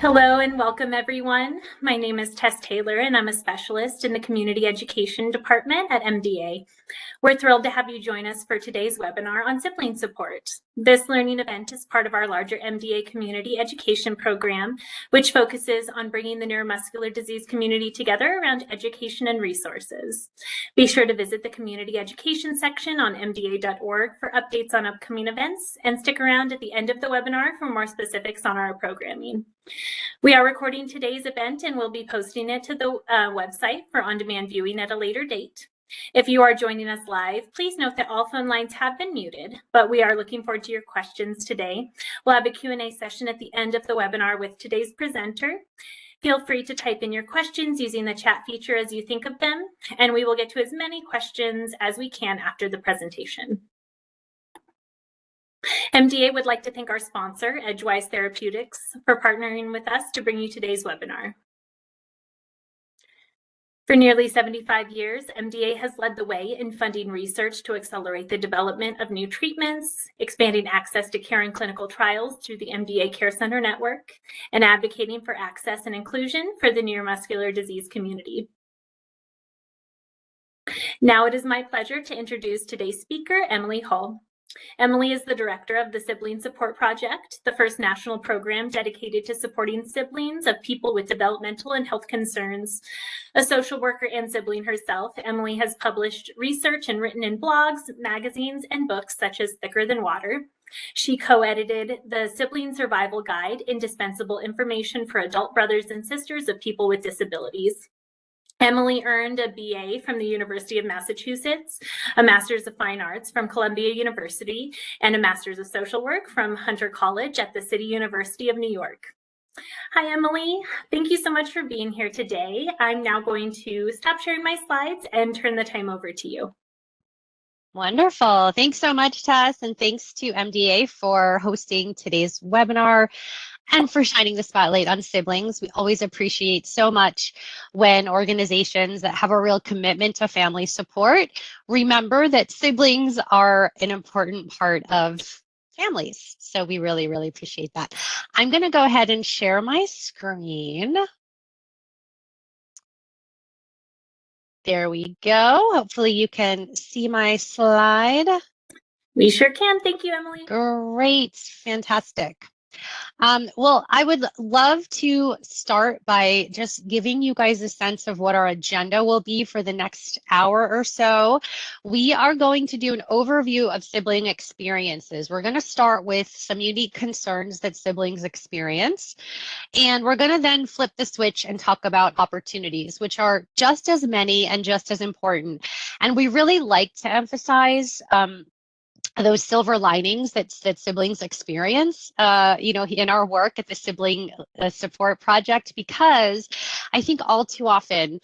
Hello and welcome everyone. My name is Tess Taylor and I'm a specialist in the Community Education Department at MDA. We're thrilled to have you join us for today's webinar on sibling support. This learning event is part of our larger MDA community education program, which focuses on bringing the neuromuscular disease community together around education and resources. Be sure to visit the community education section on mda.org for updates on upcoming events and stick around at the end of the webinar for more specifics on our programming. We are recording today's event and we'll be posting it to the website for on-demand viewing at a later date. If you are joining us live, please note that all phone lines have been muted, but we are looking forward to your questions today. We'll have a Q&A session at the end of the webinar with today's presenter. Feel free to type in your questions using the chat feature as you think of them, and we will get to as many questions as we can after the presentation. MDA would like to thank our sponsor, Edgewise Therapeutics, for partnering with us to bring you today's webinar. For nearly 75 years, MDA has led the way in funding research to accelerate the development of new treatments, expanding access to care and clinical trials through the MDA Care Center Network, and advocating for access and inclusion for the neuromuscular disease community. Now it is my pleasure to introduce today's speaker, Emily Holl. Emily is the director of the Sibling Support Project, the first national program dedicated to supporting siblings of people with developmental and health concerns. A social worker and sibling herself, Emily has published research and written in blogs, magazines, and books such as Thicker Than Water. She co-edited the Sibling Survival Guide, Indispensable Information for Adult Brothers and Sisters of People with Disabilities. Emily earned a BA from the University of Massachusetts, a Master's of Fine Arts from Columbia University, and a Master's of Social Work from Hunter College at the City University of New York. Hi, Emily. Thank you so much for being here today. I'm now going to stop sharing my slides and turn the time over to you. Wonderful. Thanks so much, Tess, and thanks to MDA for hosting today's webinar and for shining the spotlight on siblings. We always appreciate so much when organizations that have a real commitment to family support remember that siblings are an important part of families. So we really, really appreciate that. I'm going to go ahead and share my screen. There we go. Hopefully you can see my slide. We sure can. Thank you, Emily. Great. Fantastic. Well, I would love to start by just giving you guys a sense of what our agenda will be for the next hour or so. We are going to do an overview of sibling experiences. We're going to start with some unique concerns that siblings experience, and we're going to then flip the switch and talk about opportunities, which are just as many and just as important. And we really like to emphasize those silver linings that siblings experience, in our work at the Sibling Support Project, because I think all too often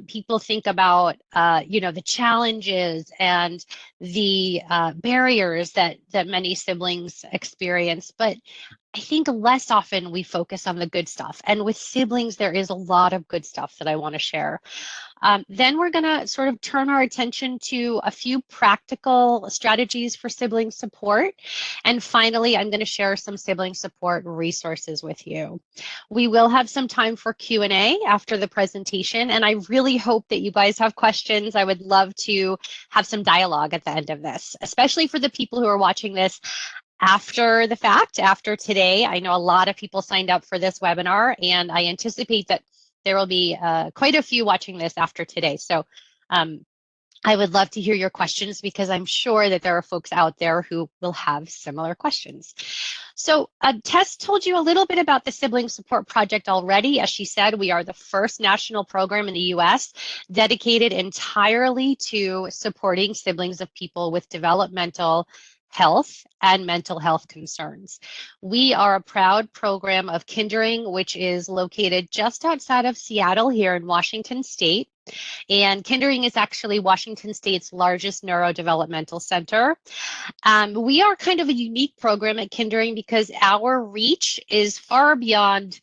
people think about, the challenges and the barriers that many siblings experience, but I think less often we focus on the good stuff. And with siblings, there is a lot of good stuff that I want to share. Then we're going to sort of turn our attention to a few practical strategies for sibling support. And finally, I'm going to share some sibling support resources with you. We will have some time for Q&A after the presentation, and I really hope that you guys have questions. I would love to have some dialogue at the end of this, especially for the people who are watching this after the fact, after today. I know a lot of people signed up for this webinar, and I anticipate that there will be quite a few watching this after today. So I would love to hear your questions, because I'm sure that there are folks out there who will have similar questions. So Tess told you a little bit about the Sibling Support Project already. As she said, we are the first national program in the US dedicated entirely to supporting siblings of people with developmental health and mental health concerns. We are a proud program of Kindering, which is located just outside of Seattle here in Washington State. And Kindering is actually Washington State's largest neurodevelopmental center. We are kind of a unique program at Kindering because our reach is far beyond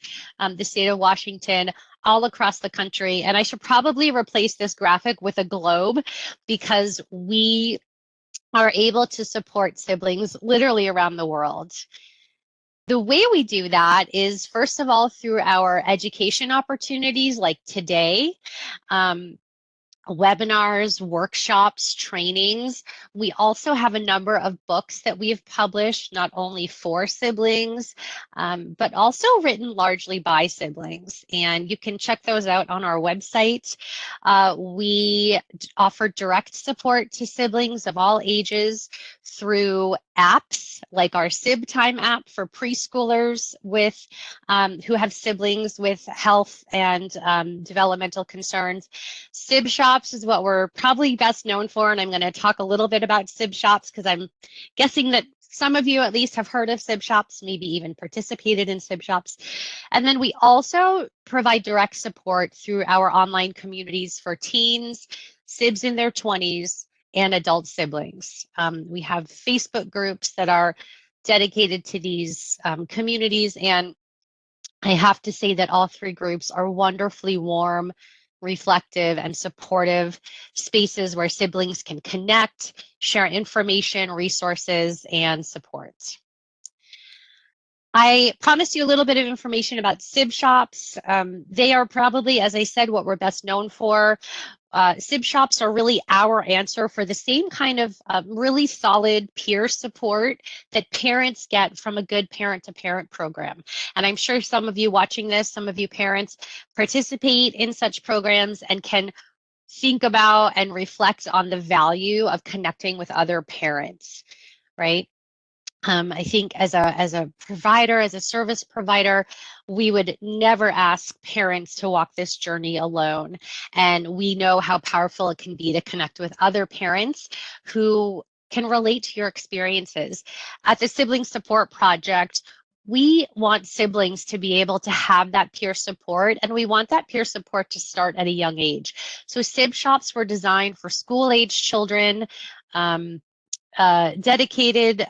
the state of Washington, all across the country. And I should probably replace this graphic with a globe, because we are able to support siblings literally around the world. The way we do that is, first of all, through our education opportunities like today. Webinars, workshops, trainings. We also have a number of books that we have published, not only for siblings, but also written largely by siblings. And you can check those out on our website. We offer direct support to siblings of all ages through apps like our Sib Time app for preschoolers with who have siblings with health and developmental concerns. Sib Shops is what we're probably best known for, and I'm going to talk a little bit about Sib Shops because I'm guessing that some of you at least have heard of Sib Shops, maybe even participated in Sib Shops. And then we also provide direct support through our online communities for teens, Sibs in their 20s, and adult siblings. We have Facebook groups that are dedicated to these communities, and I have to say that all three groups are wonderfully warm, reflective, and supportive spaces where siblings can connect, share information, resources, and support. I promised you a little bit of information about Sib Shops. They are probably, as I said, what we're best known for. Sib Shops are really our answer for the same kind of really solid peer support that parents get from a good parent-to-parent program. And I'm sure some of you watching this, some of you parents participate in such programs and can think about and reflect on the value of connecting with other parents, right? I think as a provider, as a service provider, we would never ask parents to walk this journey alone. And we know how powerful it can be to connect with other parents who can relate to your experiences. At the Sibling Support Project, we want siblings to be able to have that peer support, and we want that peer support to start at a young age. So Sib Shops were designed for school-age children, dedicated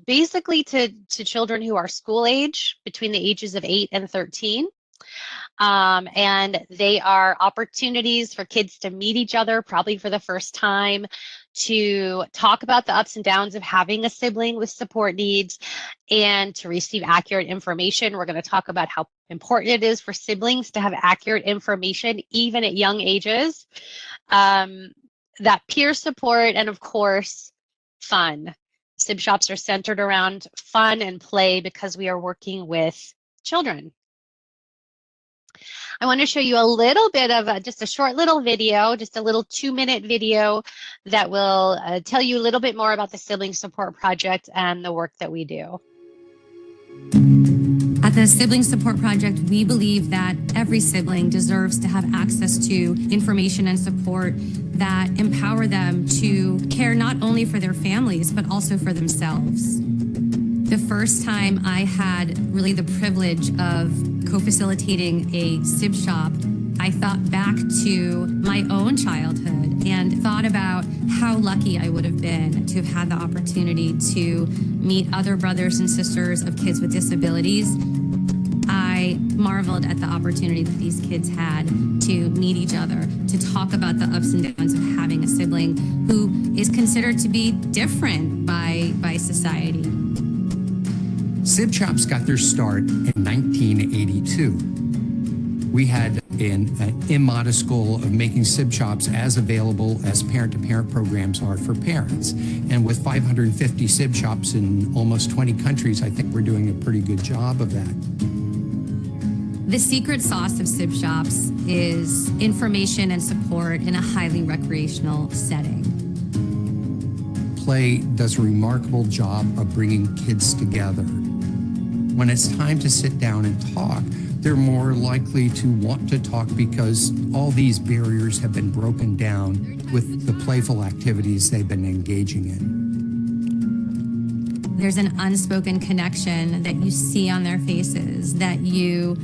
basically to children who are school age between the ages of 8 and 13. And they are opportunities for kids to meet each other, probably for the first time, to talk about the ups and downs of having a sibling with support needs, and to receive accurate information. We're going to talk about how important it is for siblings to have accurate information, even at young ages. That peer support, and of course, fun. Sib Shops are centered around fun and play because we are working with children. I want to show you a little bit of just a short little video, just a little 2-minute video that will tell you a little bit more about the Sibling Support Project and the work that we do. At the Sibling Support Project, we believe that every sibling deserves to have access to information and support that empower them to care not only for their families, but also for themselves. The first time I had really the privilege of co-facilitating a Sib Shop, I thought back to my own childhood and thought about how lucky I would have been to have had the opportunity to meet other brothers and sisters of kids with disabilities. I marveled at the opportunity that these kids had to meet each other, to talk about the ups and downs of having a sibling who is considered to be different by society. Sib Shops got their start in 1982. We had an immodest goal of making Sib Shops as available as parent-to-parent programs are for parents. And with 550 Sib Shops in almost 20 countries, I think we're doing a pretty good job of that. The secret sauce of Sib Shops is information and support in a highly recreational setting. Play does a remarkable job of bringing kids together. When it's time to sit down and talk, they're more likely to want to talk because all these barriers have been broken down with the playful activities they've been engaging in. There's an unspoken connection that you see on their faces, that you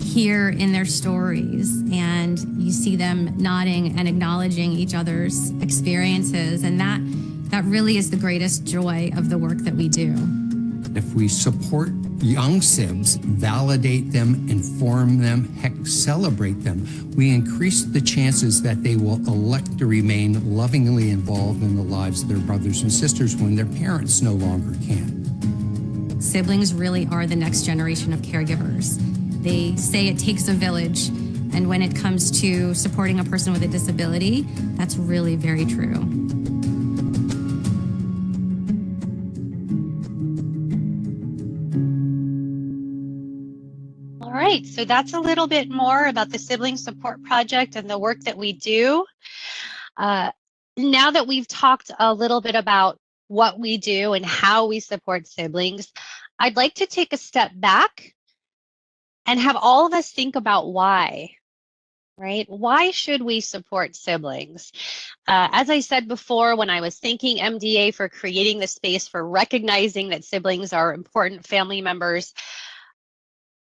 hear in their stories, and you see them nodding and acknowledging each other's experiences, and that really is the greatest joy of the work that we do. If we support young Sibs, validate them, inform them, heck, celebrate them, we increase the chances that they will elect to remain lovingly involved in the lives of their brothers and sisters when their parents no longer can. Siblings really are the next generation of caregivers. They say it takes a village, and when it comes to supporting a person with a disability, that's really very true. All right, so that's a little bit more about the Sibling Support Project and the work that we do. Now that we've talked a little bit about what we do and how we support siblings, I'd like to take a step back and have all of us think about why, right? Why should we support siblings? As I said before, when I was thanking MDA for creating the space for recognizing that siblings are important family members,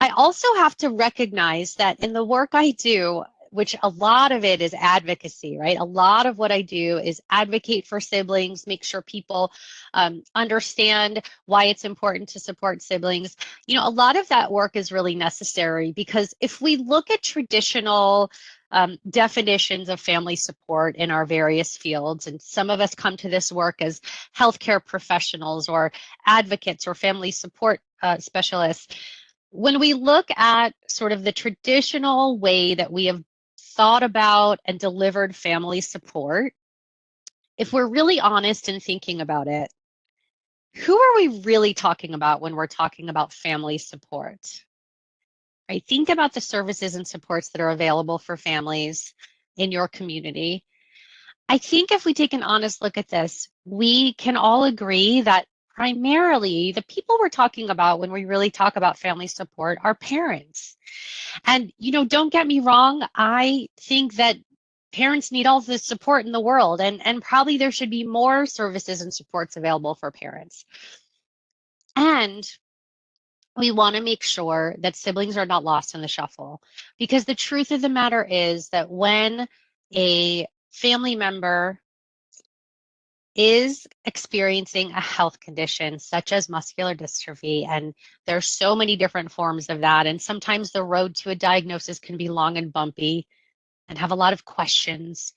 I also have to recognize that in the work I do, which a lot of it is advocacy, right? A lot of what I do is advocate for siblings, make sure people understand why it's important to support siblings. You know, a lot of that work is really necessary because if we look at traditional definitions of family support in our various fields, and some of us come to this work as healthcare professionals or advocates or family support specialists, when we look at sort of the traditional way that we have thought about and delivered family support, if we're really honest in thinking about it, who are we really talking about when we're talking about family support? Right? Think about the services and supports that are available for families in your community. I think if we take an honest look at this, we can all agree that primarily the people we're talking about when we really talk about family support are parents. And, you know, don't get me wrong, I think that parents need all the support in the world, and probably there should be more services and supports available for parents. And we want to make sure that siblings are not lost in the shuffle, because the truth of the matter is that when a family member is experiencing a health condition such as muscular dystrophy, and there's so many different forms of that, and sometimes the road to a diagnosis can be long and bumpy and have a lot of questions.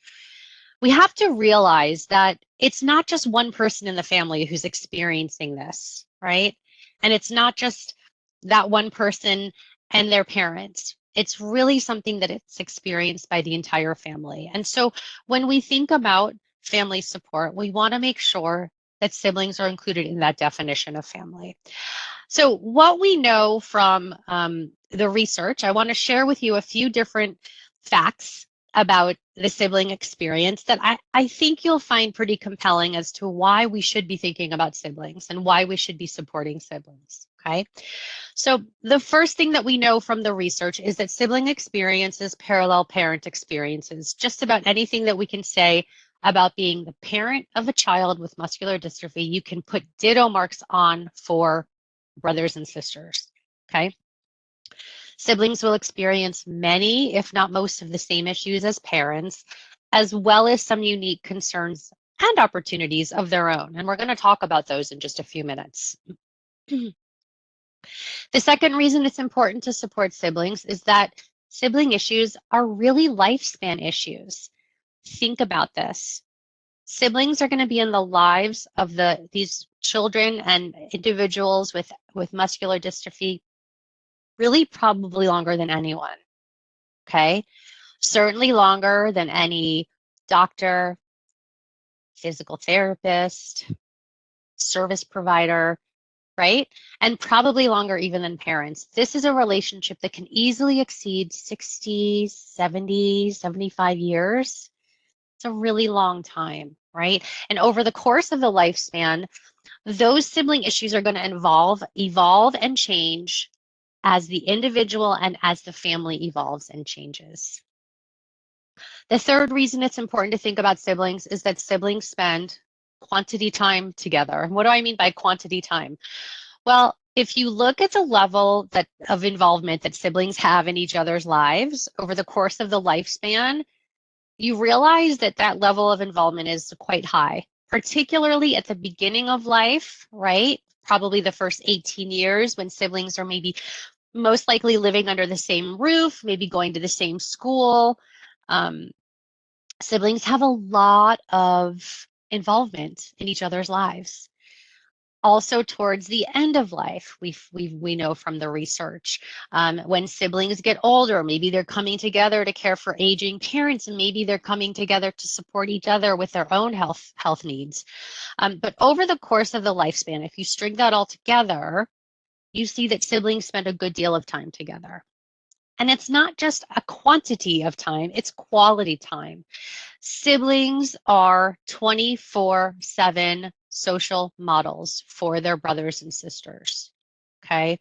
We have to realize that it's not just one person in the family who's experiencing this, right? And it's not just that one person and their parents. It's really something that it's experienced by the entire family. And so when we think about family support, we want to make sure that siblings are included in that definition of family. So what we know from the research, I want to share with you a few different facts about the sibling experience that I think you'll find pretty compelling as to why we should be thinking about siblings and why we should be supporting siblings, okay? So the first thing that we know from the research is that sibling experiences parallel parent experiences. Just about anything that we can say about being the parent of a child with muscular dystrophy, you can put ditto marks on for brothers and sisters, okay? Siblings will experience many, if not most, of the same issues as parents, as well as some unique concerns and opportunities of their own. And we're going to talk about those in just a few minutes. The second reason it's important to support siblings is that sibling issues are really lifespan issues. Think about this. Siblings are going to be in the lives of these children and individuals with muscular dystrophy really probably longer than anyone, okay? Certainly longer than any doctor, physical therapist, service provider, right? And probably longer even than parents. This is a relationship that can easily exceed 60, 70, 75 years. It's a really long time, right? And over the course of the lifespan, those sibling issues are going to evolve and change as the individual and as the family evolves and changes. The third reason it's important to think about siblings is that siblings spend quantity time together. And what do I mean by quantity time? Well, if you look at the level of involvement that siblings have in each other's lives over the course of the lifespan, you realize that that level of involvement is quite high, particularly at the beginning of life, right? Probably the first 18 years when siblings are maybe most likely living under the same roof, maybe going to the same school. Siblings have a lot of involvement in each other's lives. Also towards the end of life, we know from the research, when siblings get older, maybe they're coming together to care for aging parents, and maybe they're coming together to support each other with their own health needs. But over the course of the lifespan, if you string that all together, you see that siblings spend a good deal of time together. And it's not just a quantity of time, it's quality time. Siblings are 24/7 social models for their brothers and sisters, okay?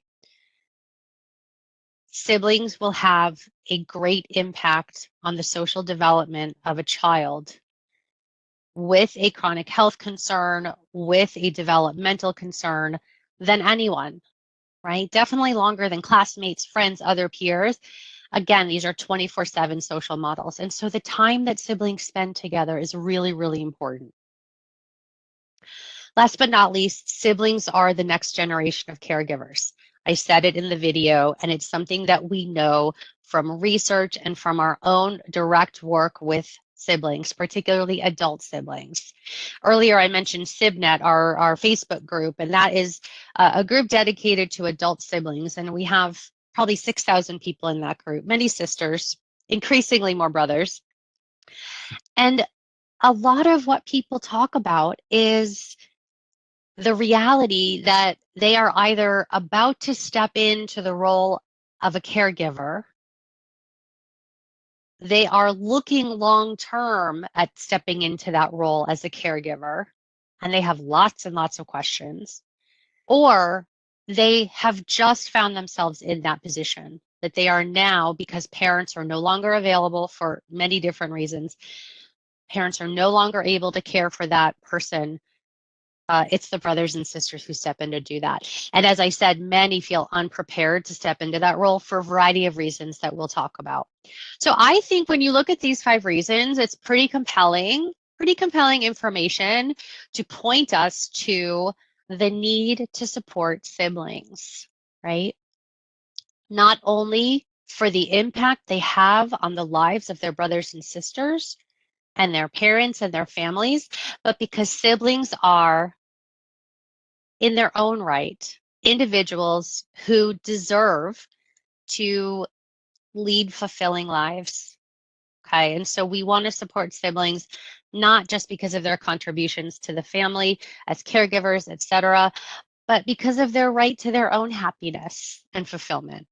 Siblings will have a great impact on the social development of a child with a chronic health concern, with a developmental concern than anyone, right? Definitely longer than classmates, friends, other peers. Again, these are 24/7 social models. And so the time that siblings spend together is really, really important. Last but not least, siblings are the next generation of caregivers. I said it in the video, and it's something that we know from research and from our own direct work with siblings, particularly adult siblings. Earlier, I mentioned SibNet, our Facebook group, and that is a group dedicated to adult siblings, and we have probably 6,000 people in that group, many sisters, increasingly more brothers. And a lot of what people talk about is the reality that they are either about to step into the role of a caregiver, they are looking long term at stepping into that role as a caregiver, and they have lots and lots of questions, or they have just found themselves in that position that they are now, because parents are no longer available for many different reasons. Parents are no longer able to care for that person. It's the brothers and sisters who step in to do that. And as I said, many feel unprepared to step into that role for a variety of reasons that we'll talk about. So I think when you look at these 5 reasons, it's pretty compelling information to point us to the need to support siblings, right? Not only for the impact they have on the lives of their brothers and sisters and their parents and their families, but because siblings are, in their own right, individuals who deserve to lead fulfilling lives. Okay, and so we want to support siblings not just because of their contributions to the family as caregivers, etc., but because of their right to their own happiness and fulfillment.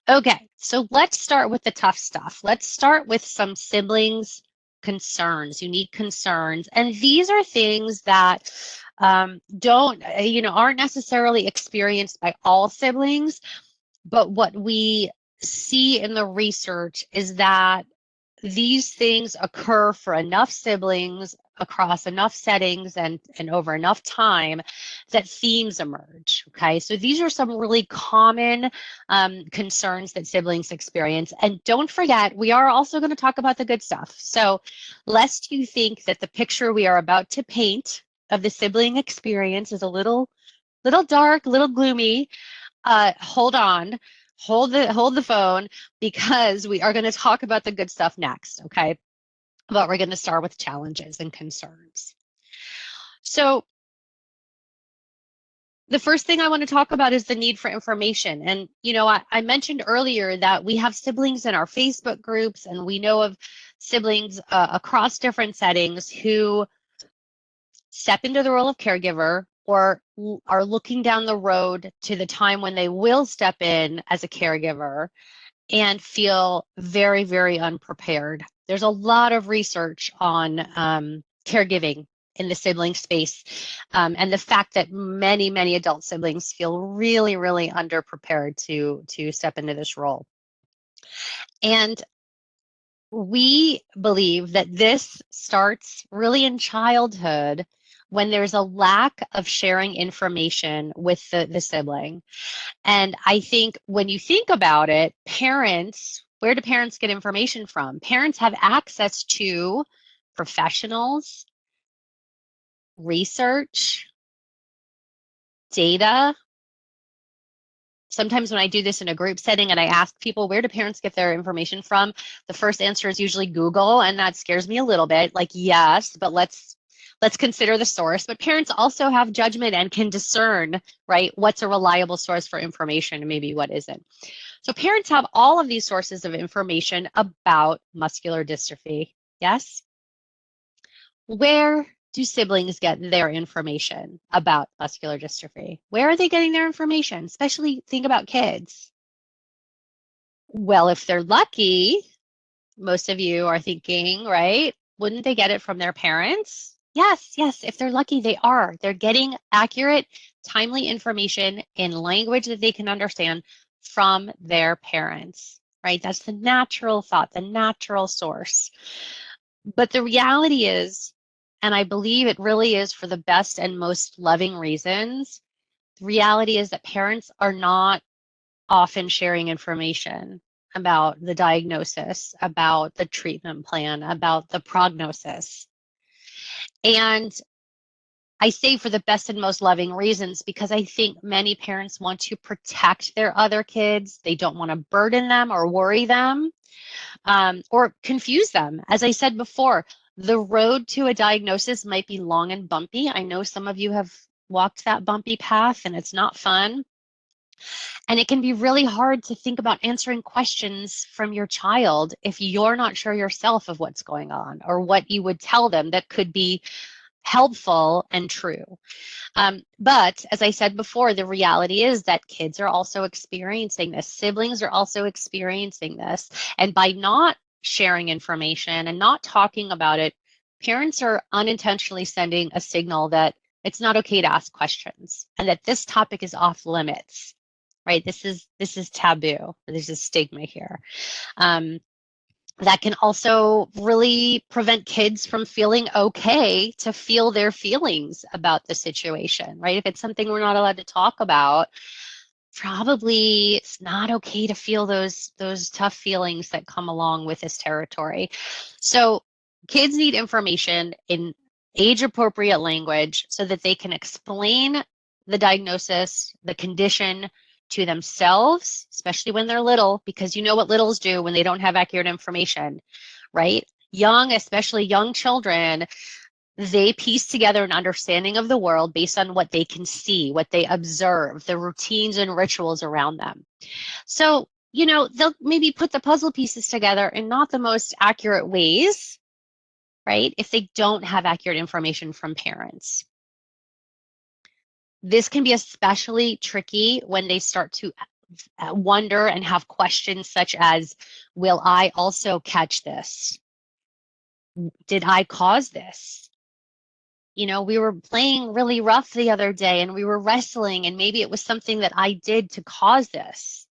Okay, so let's start with the tough stuff. Let's start with some siblings concerns, unique concerns. And these are things that aren't necessarily experienced by all siblings, but what we see in the research is that these things occur for enough siblings across enough settings and over enough time that themes emerge. Okay, so these are some really common concerns that siblings experience. And don't forget, we are also going to talk about the good stuff. So lest you think that the picture we are about to paint of the sibling experience is a little dark, a little gloomy, hold on. Hold the phone, because we are going to talk about the good stuff next, okay? But we're going to start with challenges and concerns. So the first thing I want to talk about is the need for information. And, I mentioned earlier that we have siblings in our Facebook groups, and we know of siblings across different settings who step into the role of caregiver or are looking down the road to the time when they will step in as a caregiver and feel very, very unprepared. There's a lot of research on caregiving in the sibling space, and the fact that many, many adult siblings feel really, really underprepared to step into this role. And we believe that this starts really in childhood, when there's a lack of sharing information with the sibling. And I think when you think about it, parents, where do parents get information from? Parents have access to professionals, research, data. Sometimes when I do this in a group setting and I ask people, where do parents get their information from? The first answer is usually Google, and that scares me a little bit. Like, yes, but let's let's consider the source, but parents also have judgment and can discern, right, what's a reliable source for information and maybe what isn't. So parents have all of these sources of information about muscular dystrophy. Yes? Where do siblings get their information about muscular dystrophy? Where are they getting their information? Especially think about kids. Well, if they're lucky, most of you are thinking, right? Wouldn't they get it from their parents? Yes, yes, if they're lucky, they are. They're getting accurate, timely information in language that they can understand from their parents, right? That's the natural thought, the natural source. But the reality is, and I believe it really is for the best and most loving reasons, the reality is that parents are not often sharing information about the diagnosis, about the treatment plan, about the prognosis. And I say for the best and most loving reasons because I think many parents want to protect their other kids. They don't want to burden them or worry them or confuse them. As I said before, the road to a diagnosis might be long and bumpy. I know some of you have walked that bumpy path and it's not fun. And it can be really hard to think about answering questions from your child if you're not sure yourself of what's going on or what you would tell them that could be helpful and true. But as I said before, the reality is that kids are also experiencing this. Siblings are also experiencing this. And by not sharing information and not talking about it, parents are unintentionally sending a signal that it's not okay to ask questions and that this topic is off limits, right? This is taboo. There's a stigma here. That can also really prevent kids from feeling okay to feel their feelings about the situation, right? If it's something we're not allowed to talk about, probably it's not okay to feel those tough feelings that come along with this territory. So kids need information in age-appropriate language so that they can explain the diagnosis, the condition, to themselves, especially when they're little, because you know what littles do when they don't have accurate information, right? Young, especially young children, they piece together an understanding of the world based on what they can see, what they observe, the routines and rituals around them. So, you know, they'll maybe put the puzzle pieces together in not the most accurate ways, right? If they don't have accurate information from parents. This can be especially tricky when they start to wonder and have questions such as, will I also catch this? Did I cause this? You know, we were playing really rough the other day and we were wrestling and maybe it was something that I did to cause this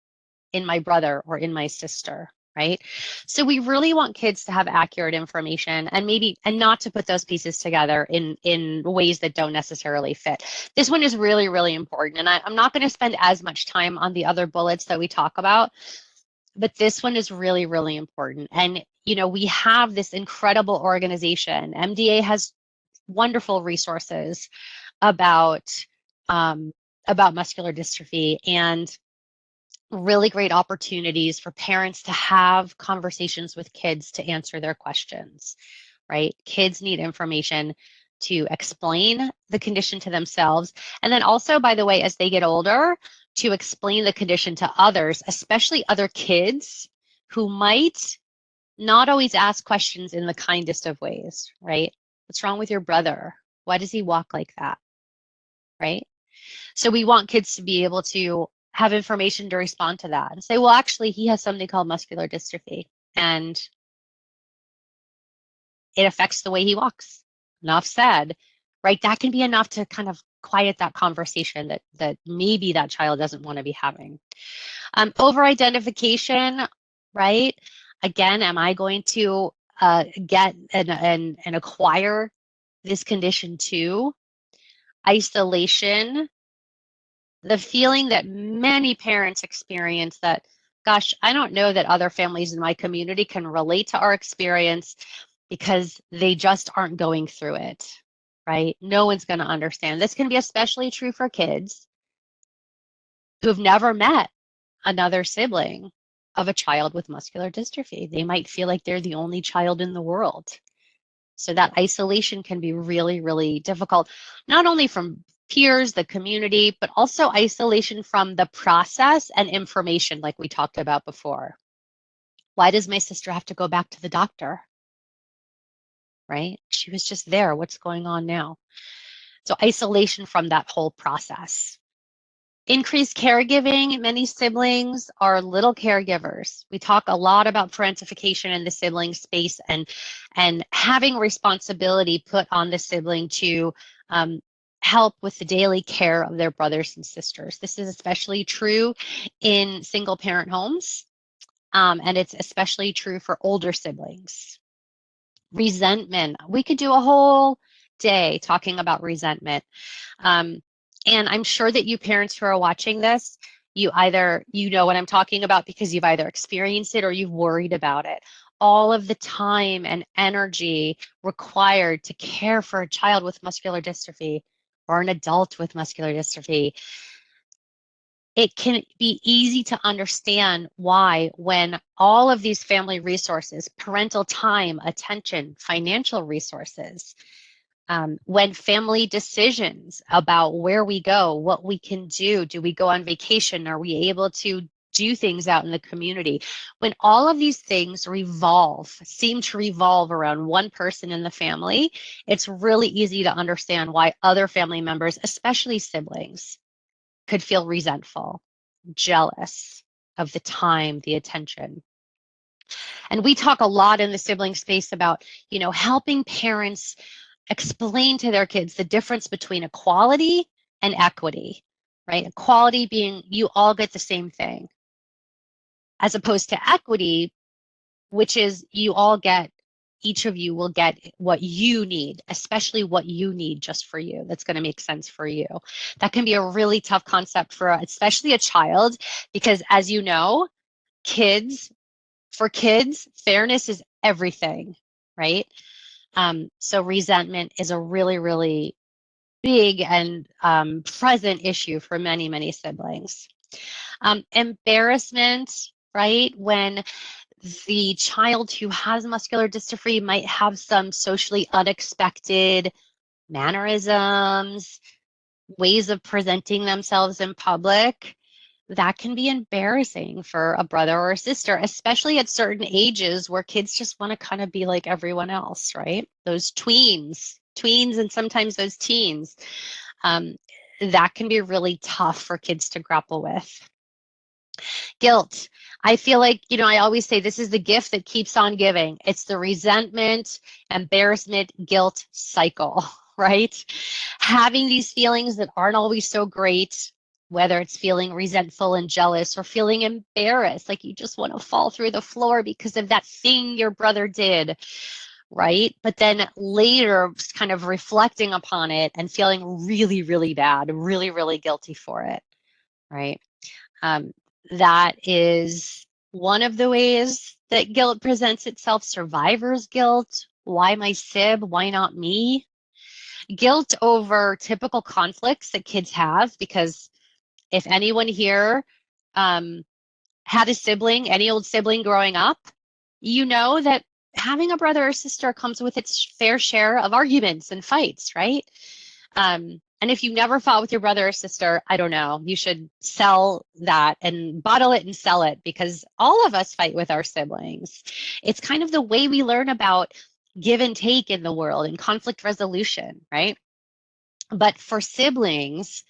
in my brother or in my sister, right? So we really want kids to have accurate information and not to put those pieces together in ways that don't necessarily fit. This one is really, really important. And I'm not going to spend as much time on the other bullets that we talk about, but this one is really, really important. And, you know, we have this incredible organization. MDA has wonderful resources about muscular dystrophy and really great opportunities for parents to have conversations with kids to answer their questions, right? Kids need information to explain the condition to themselves. And then also, by the way, as they get older, to explain the condition to others, especially other kids who might not always ask questions in the kindest of ways, right? What's wrong with your brother? Why does he walk like that, right? So we want kids to be able to have information to respond to that and say, well, actually, he has something called muscular dystrophy and it affects the way he walks. Enough said, right? That can be enough to kind of quiet that conversation that maybe that child doesn't want to be having. Over-identification, right? Again, am I going to get and acquire this condition too? Isolation, the feeling that many parents experience that, gosh, I don't know that other families in my community can relate to our experience because they just aren't going through it, right? No one's going to understand. This can be especially true for kids who've never met another sibling of a child with muscular dystrophy. They might feel like they're the only child in the world. So that isolation can be really, really difficult, not only from peers, the community, but also isolation from the process and information like we talked about before. Why does my sister have to go back to the doctor? Right? She was just there. What's going on now? So isolation from that whole process. Increased caregiving. Many siblings are little caregivers. We talk a lot about parentification in the sibling space and having responsibility put on the sibling to help with the daily care of their brothers and sisters. This is especially true in single parent homes, and it's especially true for older siblings. Resentment. We could do a whole day talking about resentment. And I'm sure that you parents who are watching this, you know what I'm talking about because you've either experienced it or you've worried about it. All of the time and energy required to care for a child with muscular dystrophy or an adult with muscular dystrophy. It can be easy to understand why, when all of these family resources, parental time, attention, financial resources, when family decisions about where we go, what we can do we go on vacation, are we able to do things out in the community, when all of these things seem to revolve around one person in the family, it's really easy to understand why other family members, especially siblings, could feel resentful, jealous of the time, the attention. And we talk a lot in the sibling space about, helping parents explain to their kids the difference between equality and equity, right? Equality being you all get the same thing, as opposed to equity, which is each of you will get what you need, especially what you need just for you. That's going to make sense for you. That can be a really tough concept for especially a child, because as you know, for kids, fairness is everything, right? So resentment is a really, really big and present issue for many, many siblings. Embarrassment, right? When the child who has muscular dystrophy might have some socially unexpected mannerisms, ways of presenting themselves in public, that can be embarrassing for a brother or a sister, especially at certain ages where kids just want to kind of be like everyone else, right? Those tweens, and sometimes those teens. That can be really tough for kids to grapple with. Guilt. I feel like, I always say this is the gift that keeps on giving. It's the resentment, embarrassment, guilt cycle, right? Having these feelings that aren't always so great, whether it's feeling resentful and jealous or feeling embarrassed, like you just want to fall through the floor because of that thing your brother did, right? But then later kind of reflecting upon it and feeling really, really bad, really, really guilty for it, right? That is one of the ways that guilt presents itself. Survivor's guilt. Why my sib? Why not me? Guilt over typical conflicts that kids have, because if anyone here had a sibling, any old sibling growing up, you know that having a brother or sister comes with its fair share of arguments and fights, right? And if you never fought with your brother or sister, I don't know, you should sell that and bottle it and sell it, because all of us fight with our siblings. It's kind of the way we learn about give and take in the world and conflict resolution, right? But for siblings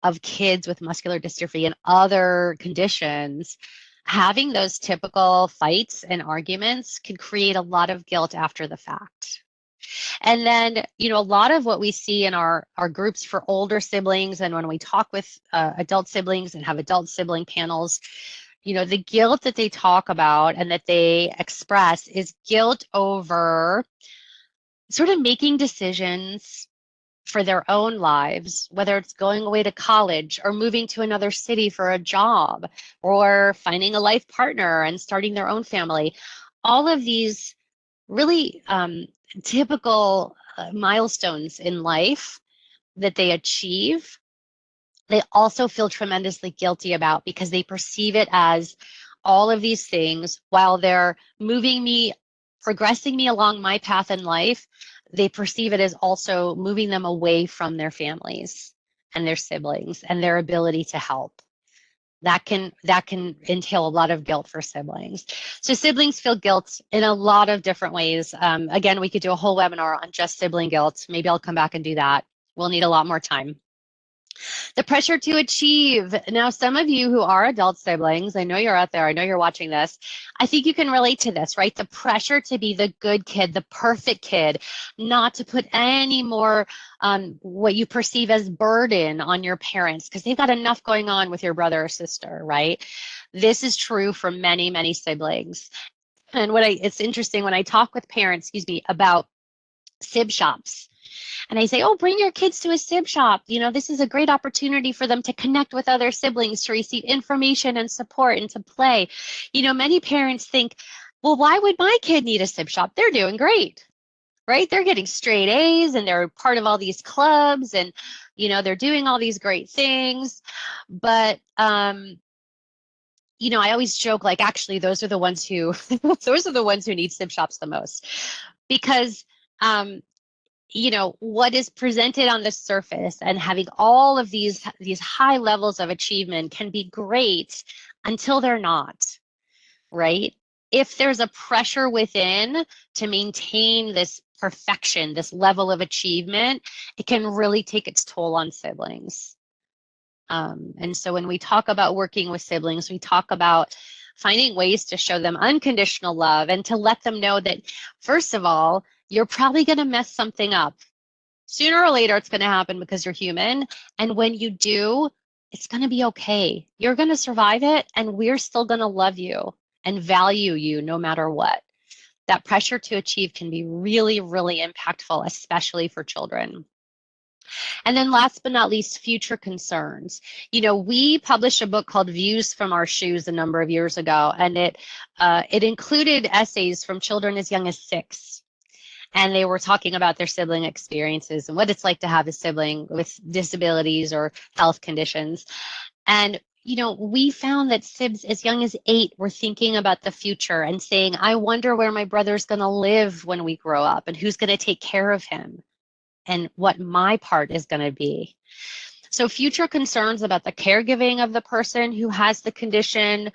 of kids with muscular dystrophy and other conditions, having those typical fights and arguments can create a lot of guilt after the fact. And then, a lot of what we see in our groups for older siblings, and when we talk with adult siblings and have adult sibling panels, the guilt that they talk about and that they express is guilt over sort of making decisions for their own lives, whether it's going away to college or moving to another city for a job or finding a life partner and starting their own family. All of these really typical milestones in life that they achieve, they also feel tremendously guilty about, because they perceive it as all of these things while they're moving me progressing me along my path in life, they perceive it as also moving them away from their families and their siblings and their ability to help. That can entail a lot of guilt for siblings. So siblings feel guilt in a lot of different ways. Again, we could do a whole webinar on just sibling guilt. Maybe I'll come back and do that. We'll need a lot more time. The pressure to achieve. Now, some of you who are adult siblings, I know you're out there, I know you're watching this, I think you can relate to this, right? The pressure to be the good kid, the perfect kid, not to put any more what you perceive as burden on your parents because they've got enough going on with your brother or sister, right? This is true for many, many siblings. And it's interesting when I talk with parents, about sib shops. And I say, oh, bring your kids to a sib shop. You know, this is a great opportunity for them to connect with other siblings, to receive information and support and to play. You know, many parents think, well, why would my kid need a sib shop? They're doing great, right? They're getting straight A's and they're part of all these clubs and, you know, they're doing all these great things. But, you know, I always joke, like, actually, those are the ones who need sib shops the most because, you know, what is presented on the surface and having all of these high levels of achievement can be great until they're not, right? If there's a pressure within to maintain this perfection, this level of achievement, it can really take its toll on siblings. And so when we talk about working with siblings, we talk about finding ways to show them unconditional love and to let them know that, first of all, you're probably going to mess something up. Sooner or later, it's going to happen because you're human. And when you do, it's going to be okay. You're going to survive it, and we're still going to love you and value you no matter what. That pressure to achieve can be really, really impactful, especially for children. And then last but not least, future concerns. You know, we published a book called Views from Our Shoes a number of years ago, and it included essays from children as young as 6. And they were talking about their sibling experiences and what it's like to have a sibling with disabilities or health conditions. And, you know, we found that sibs as young as 8 were thinking about the future and saying, I wonder where my brother's going to live when we grow up and who's going to take care of him and what my part is going to be. So future concerns about the caregiving of the person who has the condition,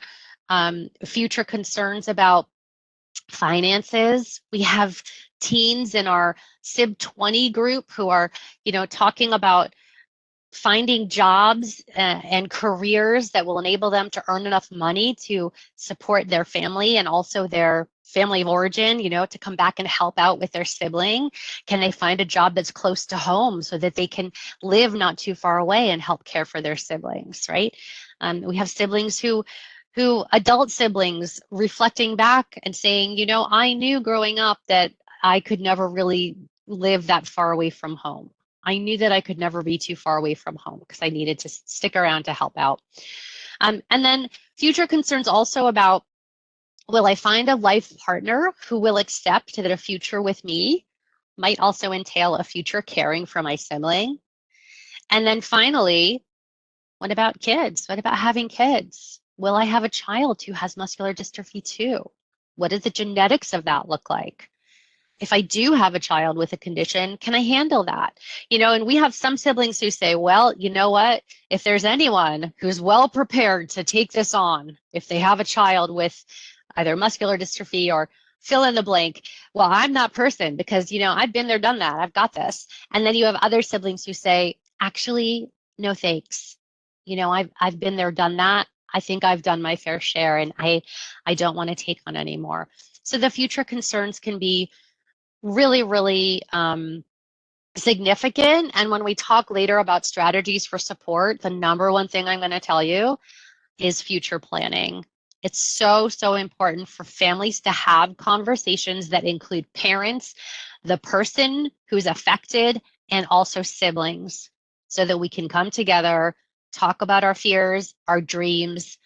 future concerns about finances. We have teens in our SIB 20 group who are, you know, talking about finding jobs and careers that will enable them to earn enough money to support their family and also their family of origin, you know, to come back and help out with their sibling. Can they find a job that's close to home so that they can live not too far away and help care for their siblings, right? We have siblings who adult siblings reflecting back and saying, you know, I knew growing up that I could never really live that far away from home. I knew that I could never be too far away from home because I needed to stick around to help out. And then future concerns also about, will I find a life partner who will accept that a future with me might also entail a future caring for my sibling? And then finally, what about kids? What about having kids? Will I have a child who has muscular dystrophy too? What does the genetics of that look like? If I do have a child with a condition, can I handle that? You know, and we have some siblings who say, well, you know what? If there's anyone who's well prepared to take this on, if they have a child with either muscular dystrophy or fill in the blank, well, I'm that person because, you know, I've been there, done that. I've got this. And then you have other siblings who say, actually, no thanks. You know, I've been there, done that. I think I've done my fair share and I don't want to take on anymore. So the future concerns can be really, really significant. And when we talk later about strategies for support, the number one thing I'm going to tell you is future planning. It's so, so important for families to have conversations that include parents, the person who's affected, and also siblings, so that we can come together, talk about our fears, our dreams,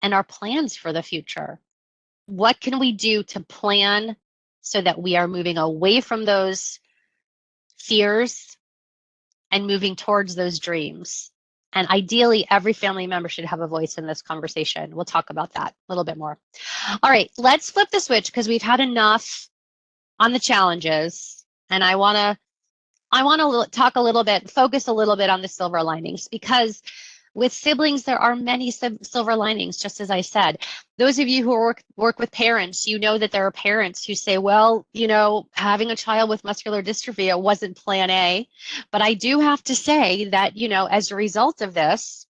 and our plans for the future. What can we do to plan so that we are moving away from those fears and moving towards those dreams? And ideally, every family member should have a voice in this conversation. We'll talk about that a little bit more. All right, let's flip the switch because we've had enough on the challenges, and I want to talk a little bit, focus a little bit on the silver linings, because with siblings, there are many silver linings, just as I said. Those of you who work with parents, you know that there are parents who say, well, you know, having a child with muscular dystrophy wasn't plan A. But I do have to say that, you know, as a result of this,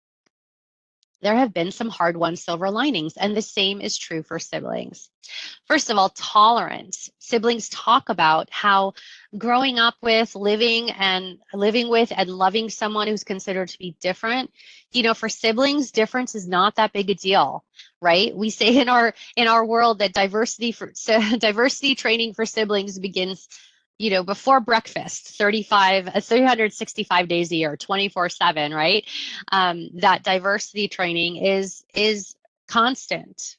there have been some hard-won silver linings, and the same is true for siblings. First of all, tolerance. Siblings talk about how growing up with, living with, and loving someone who's considered to be different, you know, for siblings, difference is not that big a deal, right? We say in our world that diversity training for siblings begins, you know, before breakfast, 365 days a year, 24/7, right? That diversity training is constant,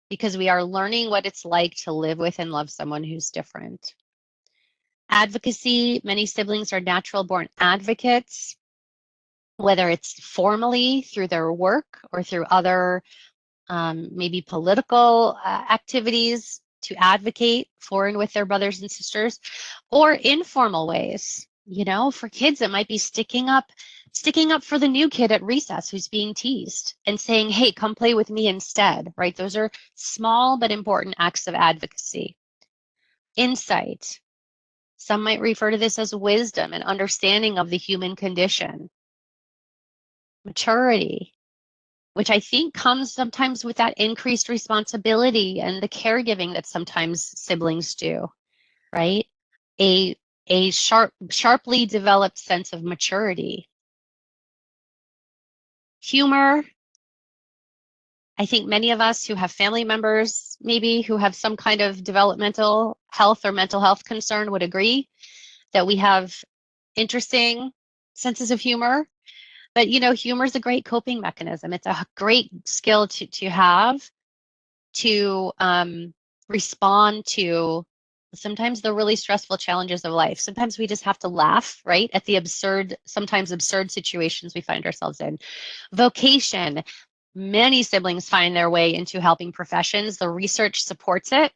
because we are learning what it's like to live with and love someone who's different. Advocacy, many siblings are natural born advocates, whether it's formally through their work or through other maybe political activities to advocate for and with their brothers and sisters, or informal ways. You know, for kids, it might be sticking up for the new kid at recess who's being teased and saying, hey, come play with me instead, right? Those are small but important acts of advocacy. Insight. Some might refer to this as wisdom and understanding of the human condition. Maturity, which I think comes sometimes with that increased responsibility and the caregiving that sometimes siblings do, right? A sharply developed sense of maturity. Humor. I think many of us who have family members, maybe who have some kind of developmental health or mental health concern, would agree that we have interesting senses of humor. But, you know, humor is a great coping mechanism. It's a great skill to have to respond to sometimes the really stressful challenges of life. Sometimes we just have to laugh, right, at the sometimes absurd situations we find ourselves in. Vocation. Many siblings find their way into helping professions. The research supports it.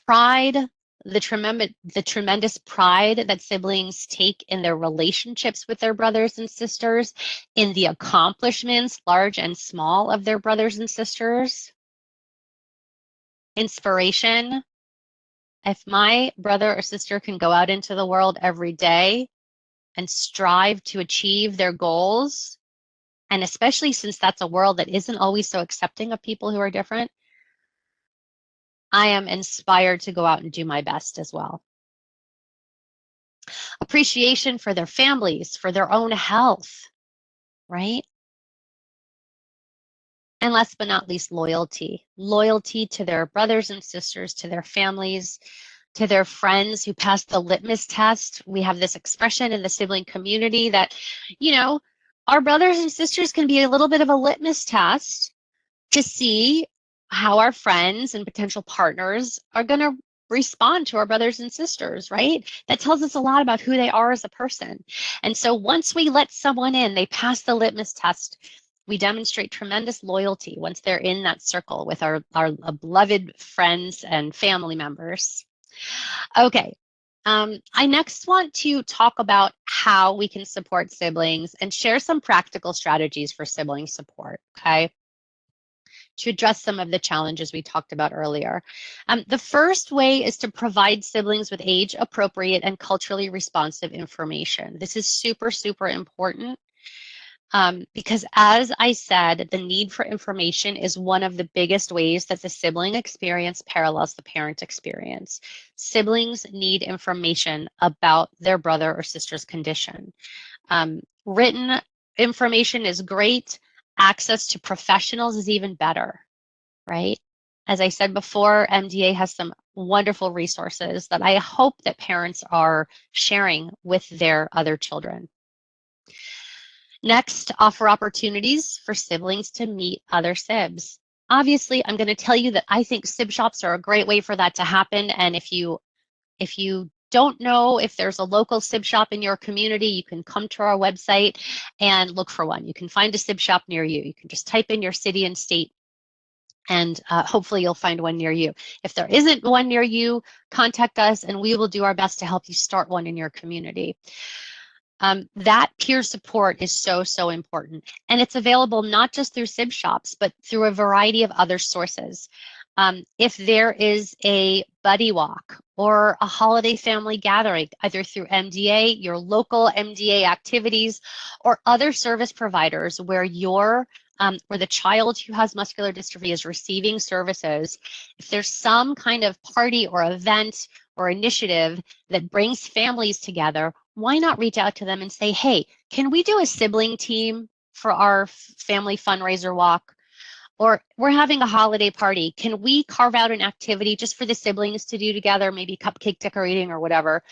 Pride, the tremendous pride that siblings take in their relationships with their brothers and sisters, in the accomplishments, large and small, of their brothers and sisters. Inspiration. If my brother or sister can go out into the world every day and strive to achieve their goals, and especially since that's a world that isn't always so accepting of people who are different, I am inspired to go out and do my best as well. Appreciation for their families, for their own health, right? And last but not least, loyalty. Loyalty to their brothers and sisters, to their families, to their friends who passed the litmus test. We have this expression in the sibling community that, you know, our brothers and sisters can be a little bit of a litmus test to see how our friends and potential partners are going to respond to our brothers and sisters, right? That tells us a lot about who they are as a person. And so once we let someone in, they pass the litmus test, we demonstrate tremendous loyalty once they're in that circle with our beloved friends and family members. Okay, I next want to talk about how we can support siblings and share some practical strategies for sibling support, okay? To address some of the challenges we talked about earlier. The first way is to provide siblings with age-appropriate and culturally responsive information. This is super, super important because, as I said, the need for information is one of the biggest ways that the sibling experience parallels the parent experience. Siblings need information about their brother or sister's condition. Written information is great. Access to professionals is even better, right? As I said before, MDA has some wonderful resources that I hope that parents are sharing with their other children. Next, offer opportunities for siblings to meet other sibs. Obviously, I'm going to tell you that I think sib shops are a great way for that to happen. And if you don't know if there's a local sib shop in your community, you can come to our website and look for one. You can find a sib shop near you. You can just type in your city and state And hopefully you'll find one near you. If there isn't one near you, contact us and we will do our best to help you start one in your community. That peer support is so important. And it's available not just through SIB shops, but through a variety of other sources. If there is a buddy walk or a holiday family gathering, either through MDA, your local MDA activities, or other service providers where where the child who has muscular dystrophy is receiving services, if there's some kind of party or event or initiative that brings families together, why not reach out to them and say, hey, can we do a sibling team for our family fundraiser walk? Or we're having a holiday party. Can we carve out an activity just for the siblings to do together, maybe cupcake decorating or whatever?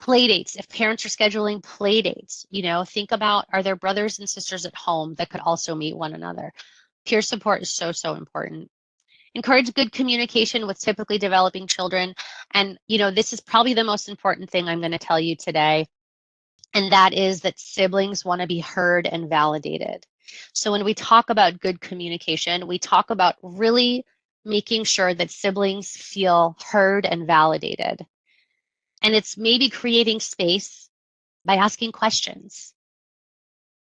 Play dates, if parents are scheduling play dates, think about, are there brothers and sisters at home that could also meet one another? Peer support is so important. Encourage good communication with typically developing children. And, this is probably the most important thing I'm going to tell you today. And that is that siblings want to be heard and validated. So when we talk about good communication, we talk about really making sure that siblings feel heard and validated. And it's maybe creating space by asking questions,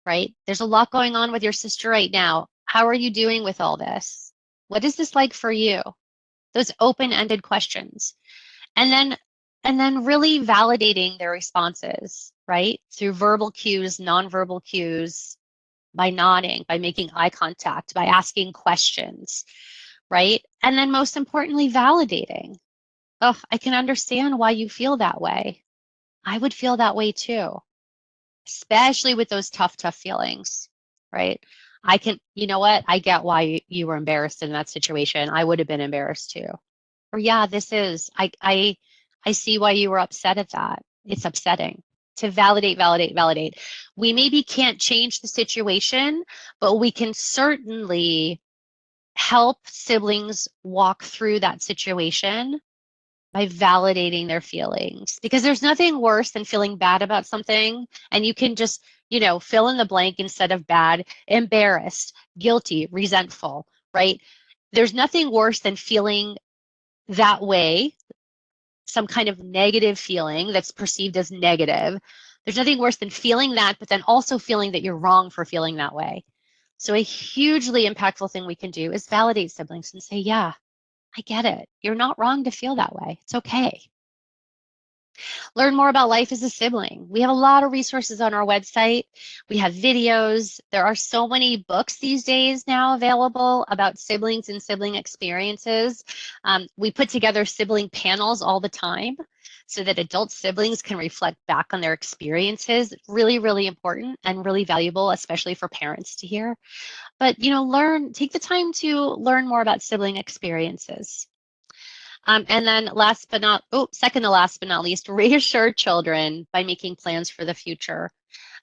right? There's a lot going on with your sister right now. How are you doing with all this? What is this like for you? Those open-ended questions. And then really validating their responses, right? Through verbal cues, nonverbal cues, by nodding, by making eye contact, by asking questions, right? And then most importantly, validating. Oh, I can understand why you feel that way. I would feel that way too, especially with those tough feelings, right? You know what? I get why you were embarrassed in that situation. I would have been embarrassed too. Or yeah, I see why you were upset at that. It's upsetting. To validate. We maybe can't change the situation, but we can certainly help siblings walk through that situation by validating their feelings. Because there's nothing worse than feeling bad about something, and you can just, fill in the blank instead of bad, embarrassed, guilty, resentful, right? There's nothing worse than feeling that way, some kind of negative feeling that's perceived as negative. There's nothing worse than feeling that, but then also feeling that you're wrong for feeling that way. So a hugely impactful thing we can do is validate siblings and say, yeah, I get it. You're not wrong to feel that way. It's okay. Learn more about life as a sibling. We have a lot of resources on our website. We have videos. There are so many books these days now available about siblings and sibling experiences. We put together sibling panels all the time so that adult siblings can reflect back on their experiences. Really, really important and really valuable, especially for parents to hear. But, take the time to learn more about sibling experiences. And then second to last but not least, reassure children by making plans for the future.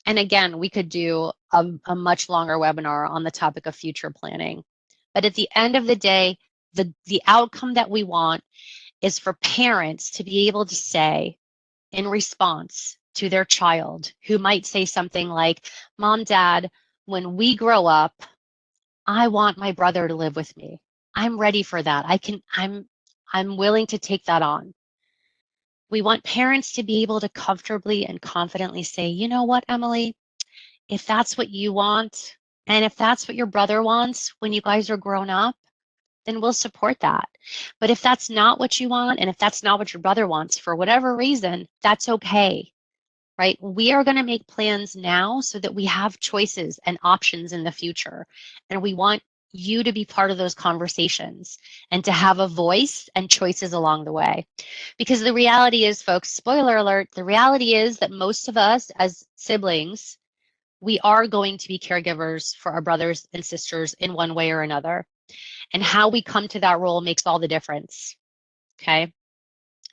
And again, we could do a much longer webinar on the topic of future planning. But at the end of the day, the outcome that we want is for parents to be able to say in response to their child who might say something like, Mom, Dad, when we grow up, I want my brother to live with me. I'm ready for that. I'm willing to take that on. We want parents to be able to comfortably and confidently say, you know what, Emily, if that's what you want, and if that's what your brother wants when you guys are grown up, then we'll support that. But if that's not what you want, and if that's not what your brother wants for whatever reason, that's okay, right? We are going to make plans now so that we have choices and options in the future. And we want you to be part of those conversations and to have a voice and choices along the way. Because the reality is, folks, spoiler alert, the reality is that most of us as siblings, we are going to be caregivers for our brothers and sisters in one way or another. And how we come to that role makes all the difference, okay?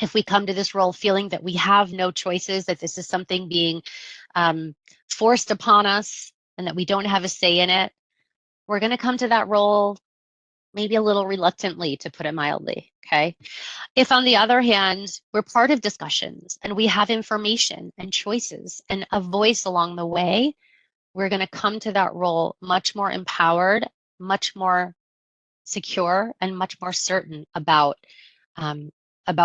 If we come to this role feeling that we have no choices, that this is something being forced upon us and that we don't have a say in it, we're going to come to that role maybe a little reluctantly, to put it mildly, okay? If on the other hand, we're part of discussions and we have information and choices and a voice along the way, we're going to come to that role much more empowered, much more secure and much more certain about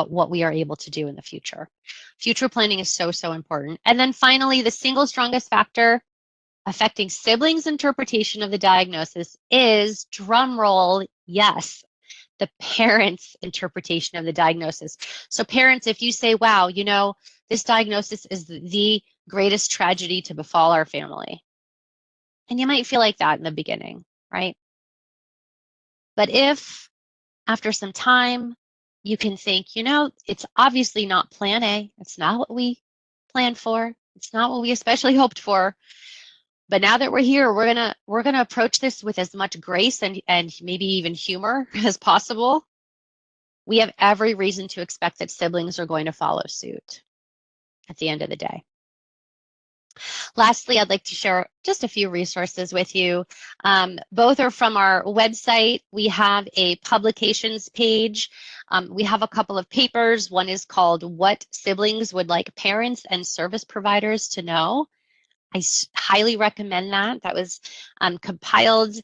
what we are able to do in the future. Future planning is so, so important. And then finally, the single strongest factor affecting siblings' interpretation of the diagnosis is, drum roll, yes, the parents' interpretation of the diagnosis. So parents, if you say, wow, you know, this diagnosis is the greatest tragedy to befall our family. And you might feel like that in the beginning, right? But if after some time, you can think, you know, it's obviously not plan A. It's not what we planned for. It's not what we especially hoped for. But now that we're here, we're gonna approach this with as much grace and maybe even humor as possible. We have every reason to expect that siblings are going to follow suit at the end of the day. Lastly, I'd like to share just a few resources with you. Both are from our website. We have a publications page. We have a couple of papers. One is called What Siblings Would Like Parents and Service Providers to Know. I highly recommend that. That was compiled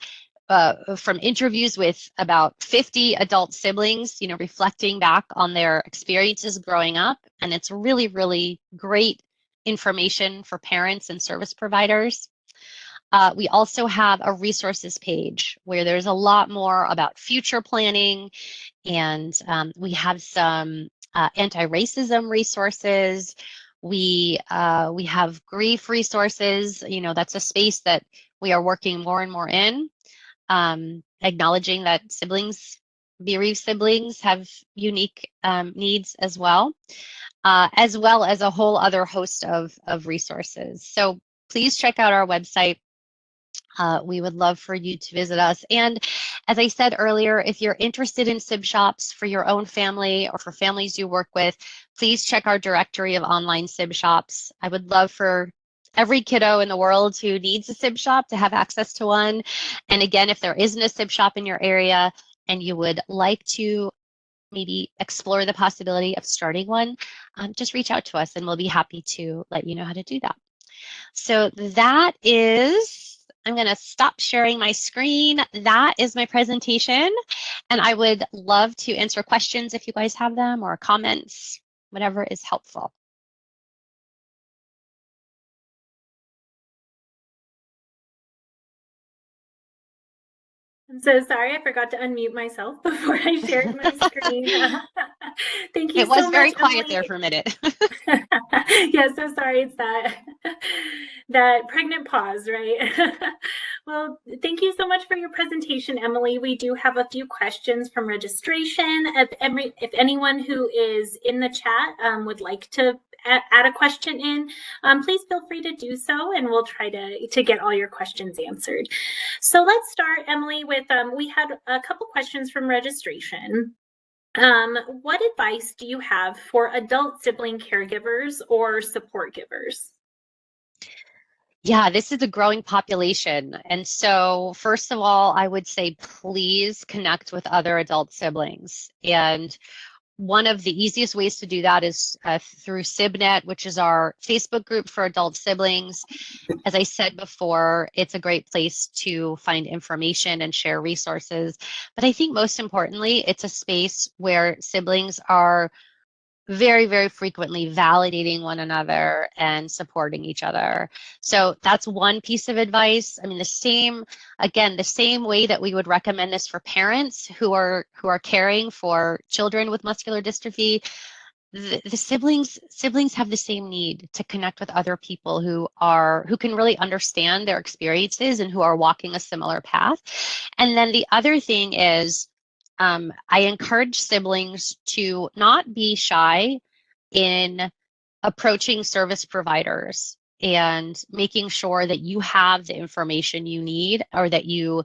from interviews with about 50 adult siblings, you know, reflecting back on their experiences growing up. And it's really, really great information for parents and service providers. We also have a resources page where there's a lot more about future planning, and we have some anti-racism resources. We have grief resources. You know, that's a space that we are working more and more in, acknowledging that bereaved siblings have unique needs as well as a whole other host of resources. So please check out our website. We would love for you to visit us. And as I said earlier, if you're interested in SIB shops for your own family or for families you work with, please check our directory of online SIB shops. I would love for every kiddo in the world who needs a SIB shop to have access to one. And again, if there isn't a SIB shop in your area and you would like to maybe explore the possibility of starting one, just reach out to us and we'll be happy to let you know how to do that. So that is, I'm going to stop sharing my screen. That is my presentation. And I would love to answer questions if you guys have them, or comments, whatever is helpful. I'm so sorry, I forgot to unmute myself before I shared my screen. Thank you so much, Emily. It was very quiet there for a minute. Yeah, so sorry, it's that pregnant pause, right? Well, thank you so much for your presentation, Emily. We do have a few questions from registration. If anyone who is in the chat would like to add a question in, please feel free to do so, and we'll try to get all your questions answered. So let's start, Emily, with we had a couple questions from registration. What advice do you have for adult sibling caregivers or support givers? Yeah, this is a growing population. And so first of all, I would say, please connect with other adult siblings. And one of the easiest ways to do that is through SibNet, which is our Facebook group for adult siblings. As I said before, it's a great place to find information and share resources. But I think most importantly, it's a space where siblings are very, very frequently validating one another and supporting each other. So that's one piece of advice. I mean, the same way that we would recommend this for parents who are caring for children with muscular dystrophy, the siblings have the same need to connect with other people who can really understand their experiences and who are walking a similar path. And then the other thing is, I encourage siblings to not be shy in approaching service providers and making sure that you have the information you need or that you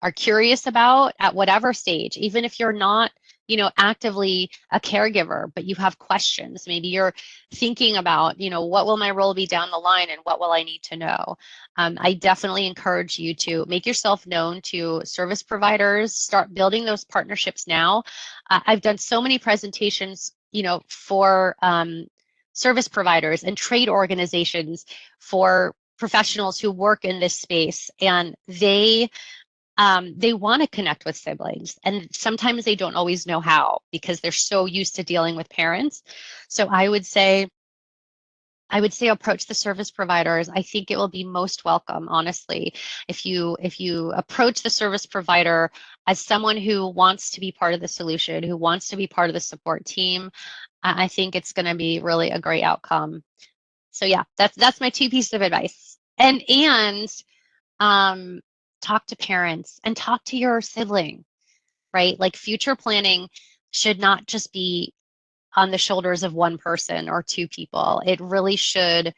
are curious about at whatever stage, even if you're not, you know, actively a caregiver, but you have questions. Maybe you're thinking about, you know, what will my role be down the line and what will I need to know? I definitely encourage you to make yourself known to service providers, start building those partnerships now. I've done so many presentations, you know, for service providers and trade organizations for professionals who work in this space, and they They want to connect with siblings, and sometimes they don't always know how because they're so used to dealing with parents. So I would say approach the service providers. I think it will be most welcome, honestly, if you approach the service provider as someone who wants to be part of the solution, who wants to be part of the support team. I think it's going to be really a great outcome. So yeah, that's my two pieces of advice. And talk to parents and talk to your sibling, right? Like, future planning should not just be on the shoulders of one person or two people. It really should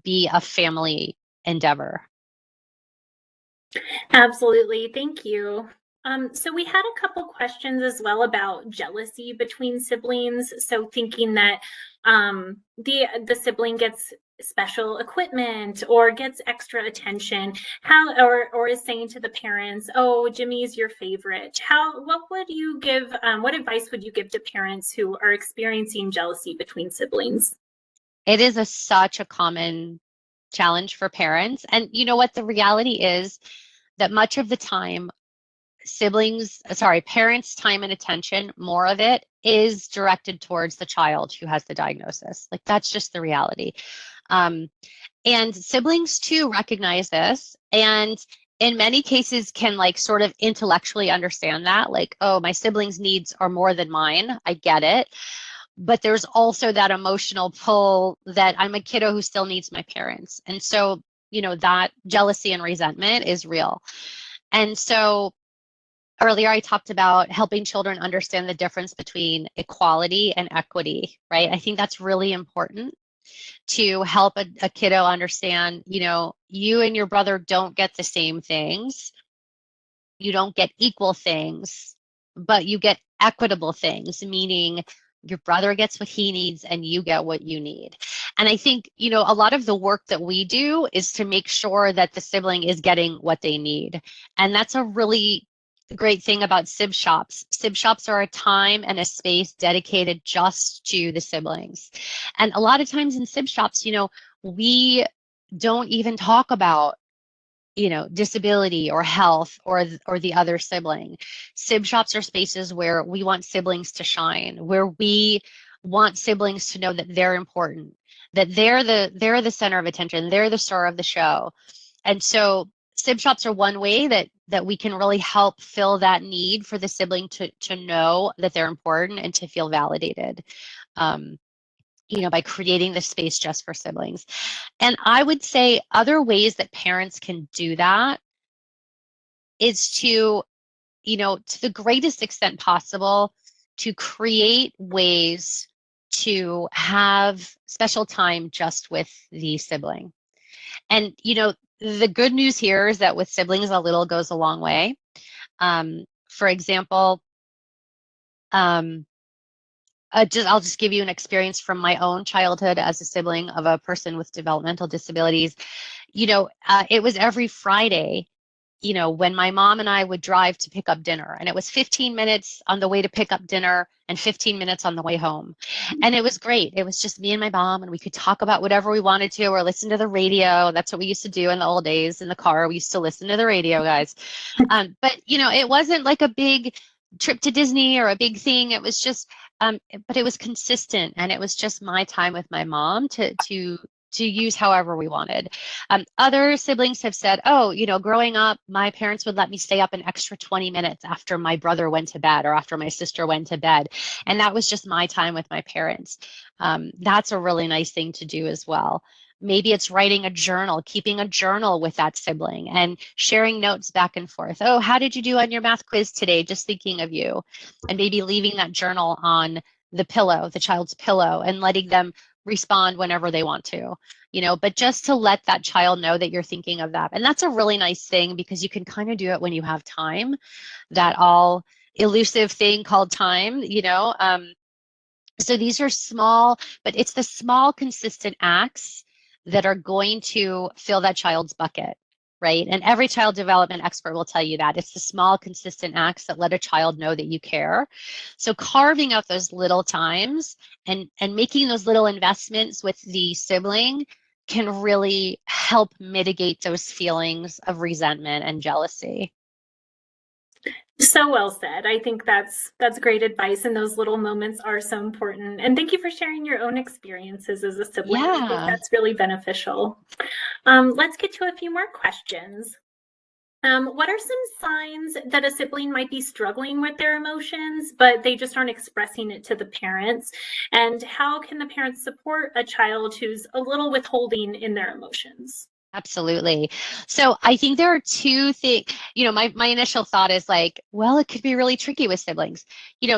be a family endeavor. Absolutely. Thank you. So we had a couple questions as well about jealousy between siblings. So thinking that the sibling gets special equipment or gets extra attention, or is saying to the parents, "Oh, Jimmy's your favorite." What would you give? What advice would you give to parents who are experiencing jealousy between siblings? It is such a common challenge for parents. And you know what? The reality is that much of the time, parents' time and attention, more of it is directed towards the child who has the diagnosis. Like, that's just the reality. And siblings too recognize this, and in many cases can, like, sort of intellectually understand that, like, oh, my siblings' needs are more than mine. I get it. But there's also that emotional pull that I'm a kiddo who still needs my parents. And so, that jealousy and resentment is real. And so earlier I talked about helping children understand the difference between equality and equity, right? I think that's really important to help a kiddo understand, you and your brother don't get the same things. You don't get equal things, but you get equitable things, meaning your brother gets what he needs and you get what you need. And I think, a lot of the work that we do is to make sure that the sibling is getting what they need. And that's a really great thing about sib shops. Sib shops are a time and a space dedicated just to the siblings. And a lot of times in sib shops, we don't even talk about disability or health or the other sibling. Sib shops are spaces where we want siblings to shine, where we want siblings to know that they're important, that they're the center of attention, they're the star of the show. And so sib shops are one way that we can really help fill that need for the sibling to know that they're important and to feel validated. By creating the space just for siblings. And I would say other ways that parents can do that is to the greatest extent possible, to create ways to have special time just with the sibling. And, the good news here is that with siblings, a little goes a long way. For example, I'll just give you an experience from my own childhood as a sibling of a person with developmental disabilities. It was every Friday, when my mom and I would drive to pick up dinner, and it was 15 minutes on the way to pick up dinner and 15 minutes on the way home. And it was great. It was just me and my mom, and we could talk about whatever we wanted to or listen to the radio. That's what we used to do in the old days in the car. We used to listen to the radio, guys. But, it wasn't like a big trip to Disney or a big thing. It was just, but it was consistent, and it was just my time with my mom to use however we wanted. Other siblings have said, oh, growing up, my parents would let me stay up an extra 20 minutes after my brother went to bed or after my sister went to bed. And that was just my time with my parents. That's a really nice thing to do as well. Maybe it's writing a journal, keeping a journal with that sibling and sharing notes back and forth. Oh, how did you do on your math quiz today? Just thinking of you. And maybe leaving that journal on the pillow, the child's pillow, and letting them respond whenever they want to, but just to let that child know that you're thinking of that. And that's a really nice thing because you can kind of do it when you have time, that all elusive thing called time, So these are small, but it's the small, consistent acts that are going to fill that child's bucket, right? And every child development expert will tell you that. It's the small, consistent acts that let a child know that you care. So carving out those little times and making those little investments with the sibling can really help mitigate those feelings of resentment and jealousy. So well said. I think that's great advice, and those little moments are so important. And thank you for sharing your own experiences as a sibling. I think Yeah. that's really beneficial. Let's get to a few more questions. What are some signs that a sibling might be struggling with their emotions, but they just aren't expressing it to the parents? And how can the parents support a child who's a little withholding in their emotions? Absolutely. So I think there are two things, my initial thought is like, well, it could be really tricky with siblings.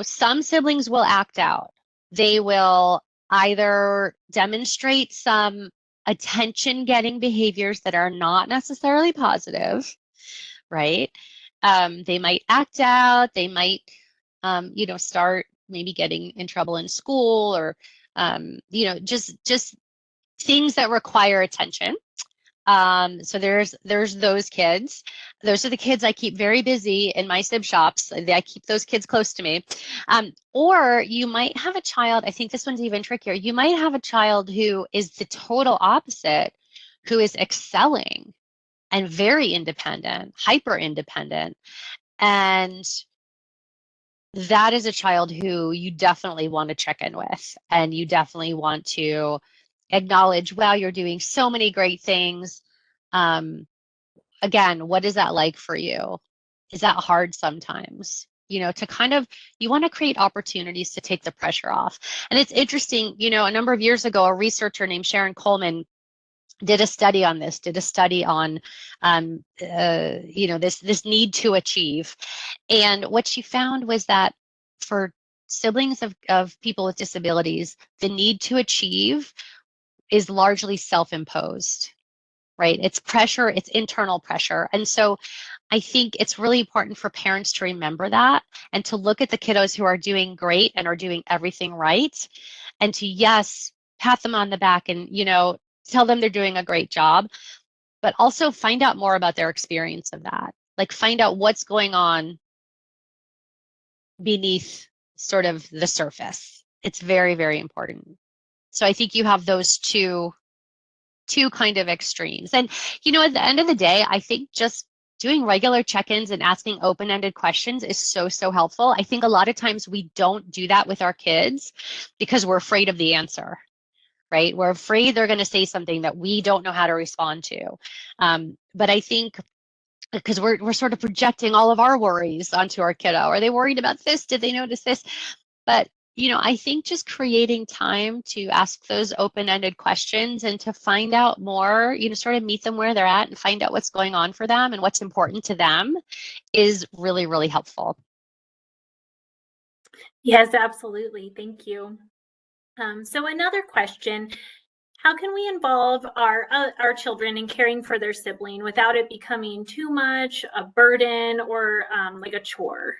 Some siblings will act out. They will either demonstrate some attention getting behaviors that are not necessarily positive, right? They might act out, they might, start maybe getting in trouble in school or, just things that require attention. So there's those kids. Those are the kids I keep very busy in my sib shops. I keep those kids close to me. Or you might have a child, I think this one's even trickier. You might have a child who is the total opposite, who is excelling and very independent, hyper independent. And that is a child who you definitely want to check in with, and you definitely want to acknowledge, wow, you're doing so many great things. Again, what is that like for you? Is that hard sometimes? To kind of, you want to create opportunities to take the pressure off. And it's interesting, a number of years ago, a researcher named Sharon Coleman did a study on this, this need to achieve. And what she found was that for siblings of people with disabilities, the need to achieve is largely self-imposed, right? It's pressure, it's internal pressure. And so I think it's really important for parents to remember that and to look at the kiddos who are doing great and are doing everything right, and to, yes, pat them on the back and, tell them they're doing a great job, but also find out more about their experience of that. Like, find out what's going on beneath sort of the surface. It's very, very important. So I think you have those two kind of extremes. And, at the end of the day, I think just doing regular check-ins and asking open-ended questions is so, so helpful. I think a lot of times we don't do that with our kids because we're afraid of the answer, right? We're afraid they're going to say something that we don't know how to respond to. But I think because we're sort of projecting all of our worries onto our kiddo. Are they worried about this? Did they notice this? But I think just creating time to ask those open-ended questions and to find out more, sort of meet them where they're at and find out what's going on for them and what's important to them is really, really helpful. Yes, absolutely. Thank you. So another question, how can we involve our children in caring for their sibling without it becoming too much, a burden, or like a chore?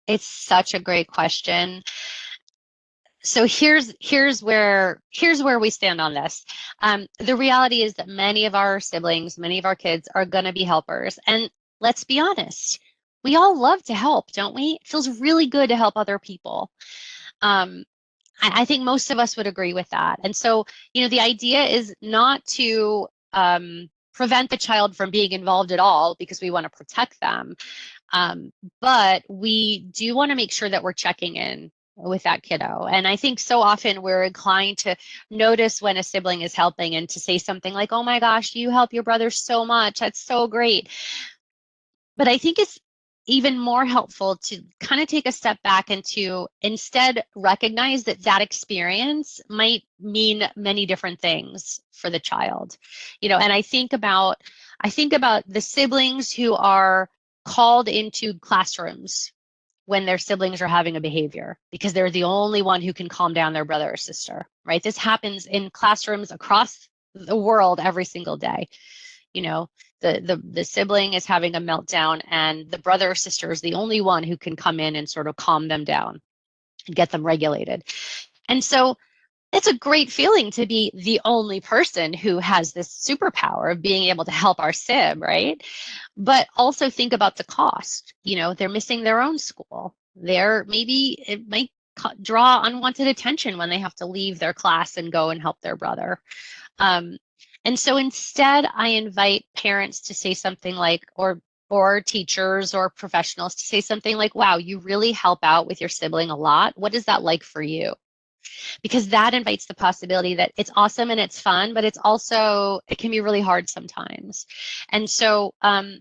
It's such a great question. So here's where we stand on this. The reality is that many of our siblings, many of our kids are going to be helpers. And let's be honest, we all love to help, don't we? It feels really good to help other people. I think most of us would agree with that. And so, the idea is not to prevent the child from being involved at all because we want to protect them. But we do want to make sure that we're checking in with that kiddo. And I think so often we're inclined to notice when a sibling is helping and to say something like, oh my gosh, you help your brother so much. That's so great. But I think it's even more helpful to kind of take a step back and to instead recognize that that experience might mean many different things for the child. And I think about the siblings who are called into classrooms when their siblings are having a behavior because they're the only one who can calm down their brother or sister, right? This happens in classrooms across the world every single day. The sibling is having a meltdown and the brother or sister is the only one who can come in and sort of calm them down and get them regulated. And so it's a great feeling to be the only person who has this superpower of being able to help our sib, right? But also think about the cost. They're missing their own school. Maybe it might draw unwanted attention when they have to leave their class and go and help their brother. And so instead, I invite parents to say something like, or or teachers or professionals to say something like, wow, you really help out with your sibling a lot. What is that like for you? Because that invites the possibility that it's awesome and it's fun, but it's also, it can be really hard sometimes. And so I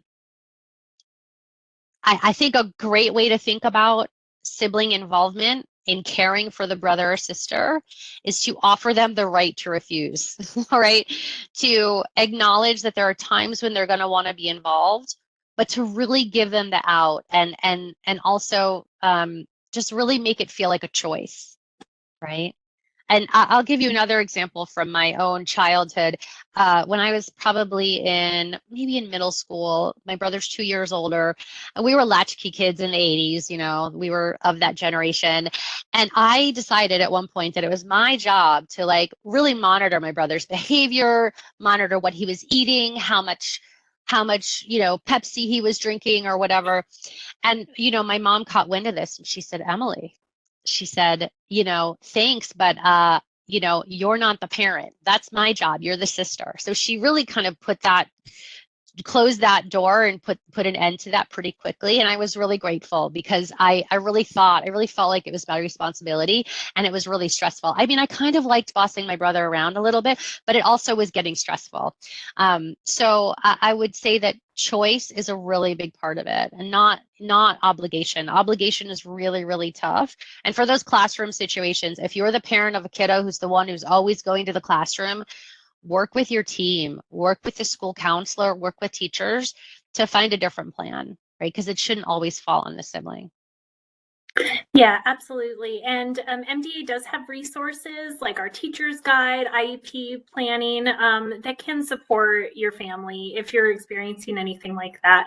think a great way to think about sibling involvement in caring for the brother or sister is to offer them the right to refuse, all right? To acknowledge that there are times when they're going to want to be involved, but to really give them the out and also just really make it feel like a choice, right? And I'll give you another example from my own childhood. When I was probably maybe in middle school, my brother's 2 years older, and we were latchkey kids in the 80s, you know, we were of that generation. And I decided at one point that it was my job to like really monitor my brother's behavior, monitor what he was eating, how much, you know, Pepsi he was drinking or whatever. And, you know, my mom caught wind of this and she said, Emily, she said, you know, thanks, but, you know, you're not the parent. That's my job. You're the sister. So she really kind of closed that door and put an end to that pretty quickly. And I was really grateful because I really felt like it was my responsibility and it was really stressful. I mean, I kind of liked bossing my brother around a little bit, but it also was getting stressful. So I would say that choice is a really big part of it and not obligation. Obligation is really, really tough. And for those classroom situations, if you're the parent of a kiddo who's the one who's always going to the classroom, work with your team, work with the school counselor, work with teachers to find a different plan, right? Because it shouldn't always fall on the sibling. Yeah, absolutely. And MDA does have resources like our teacher's guide, IEP planning that can support your family if you're experiencing anything like that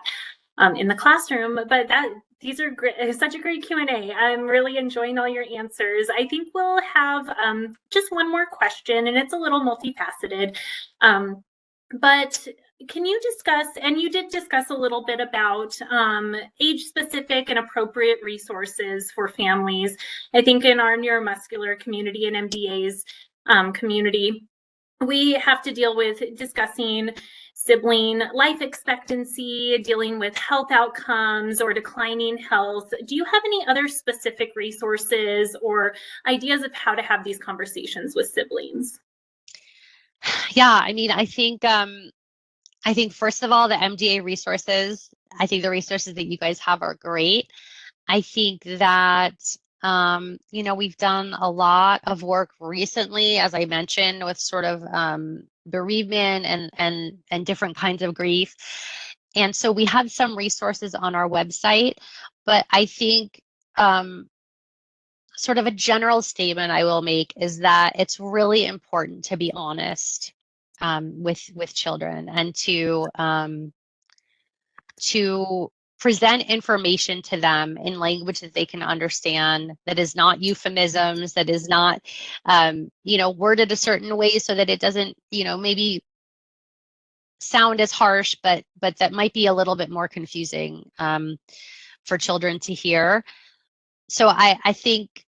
in the classroom. But these are such a great Q&A. I'm really enjoying all your answers. I think we'll have just one more question, and it's a little multifaceted. But can you discuss, and you did discuss a little bit about age-specific and appropriate resources for families. I think in our neuromuscular community and MDA's community, we have to deal with discussing sibling life expectancy, dealing with health outcomes or declining health. Do you have any other specific resources or ideas of how to have these conversations with siblings? Yeah, I mean, I think first of all, the MDA resources, I think the resources that you guys have are great. I think that you know, we've done a lot of work recently, as I mentioned, with sort of bereavement and different kinds of grief. And so we have some resources on our website, but I think sort of a general statement I will make is that it's really important to be honest with children and to present information to them in language that they can understand, that is not euphemisms, that is not, you know, worded a certain way so that it doesn't, you know, maybe sound as harsh, but that might be a little bit more confusing for children to hear. So I think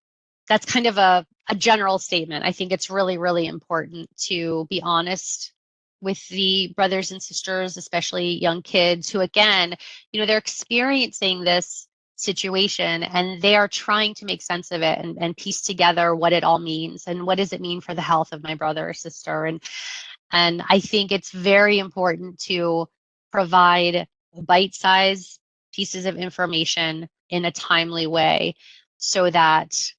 that's kind of a general statement. I think it's really, really important to be honest with the brothers and sisters, especially young kids who, again, you know, they're experiencing this situation and they are trying to make sense of it and piece together what it all means and what does it mean for the health of my brother or sister. And I think it's very important to provide bite-sized pieces of information in a timely way so that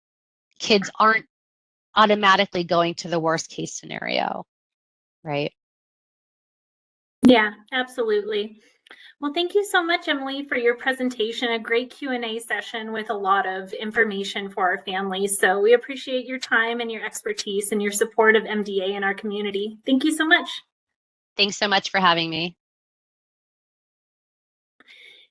kids aren't automatically going to the worst case scenario, right? Yeah, absolutely. Well, thank you so much, Emily, for your presentation, a great Q&A session with a lot of information for our families. So we appreciate your time and your expertise and your support of MDA in our community. Thank you so much. Thanks so much for having me.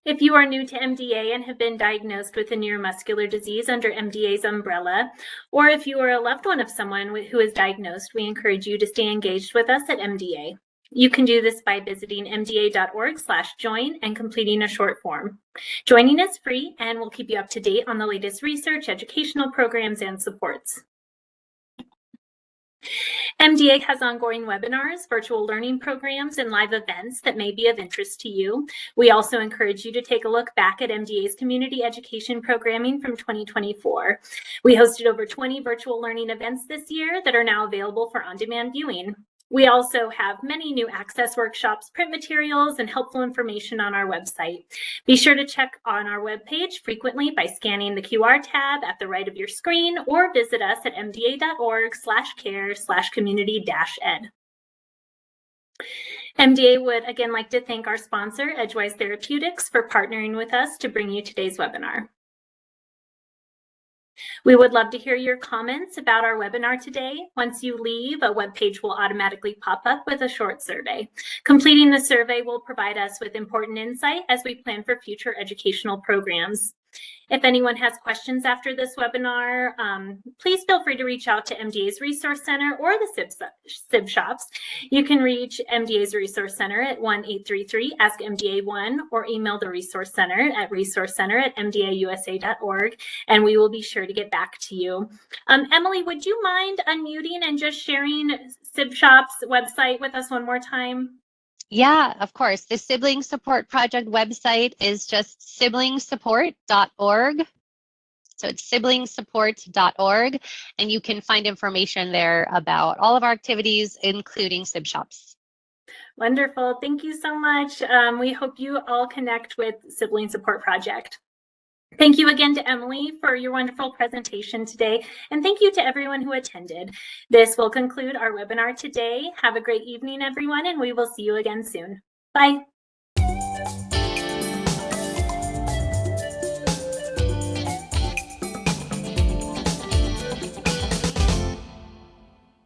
If you are new to MDA and have been diagnosed with a neuromuscular disease under MDA's umbrella, or if you are a loved one of someone who is diagnosed, we encourage you to stay engaged with us at MDA. You can do this by visiting mda.org/join and completing a short form. Joining is free and we'll keep you up to date on the latest research, educational programs, and supports. MDA has ongoing webinars, virtual learning programs, and live events that may be of interest to you. We also encourage you to take a look back at MDA's community education programming from 2024. We hosted over 20 virtual learning events this year that are now available for on-demand viewing. We also have many new access workshops, print materials, and helpful information on our website. Be sure to check on our webpage frequently by scanning the QR tab at the right of your screen or visit us at mda.org/care/community-ed. MDA would again like to thank our sponsor, Edgewise Therapeutics, for partnering with us to bring you today's webinar. We would love to hear your comments about our webinar today. Once you leave, a web page will automatically pop up with a short survey. Completing the survey will provide us with important insight as we plan for future educational programs. If anyone has questions after this webinar, please feel free to reach out to MDA's Resource Center or the SIB shops. You can reach MDA's Resource Center at 1-833-ASK-MDA1 or email the Resource Center at resourcecenter@mdausa.org, and we will be sure to get back to you. Emily, would you mind unmuting and just sharing SIB shop's website with us one more time? Yeah, of course. The Sibling Support Project website is just siblingsupport.org. So it's siblingsupport.org, and you can find information there about all of our activities, including SIB shops. Wonderful. Thank you so much. We hope you all connect with Sibling Support Project. Thank you again to Emily for your wonderful presentation today, and thank you to everyone who attended. This will conclude our webinar today. Have a great evening, everyone, and we will see you again soon. Bye.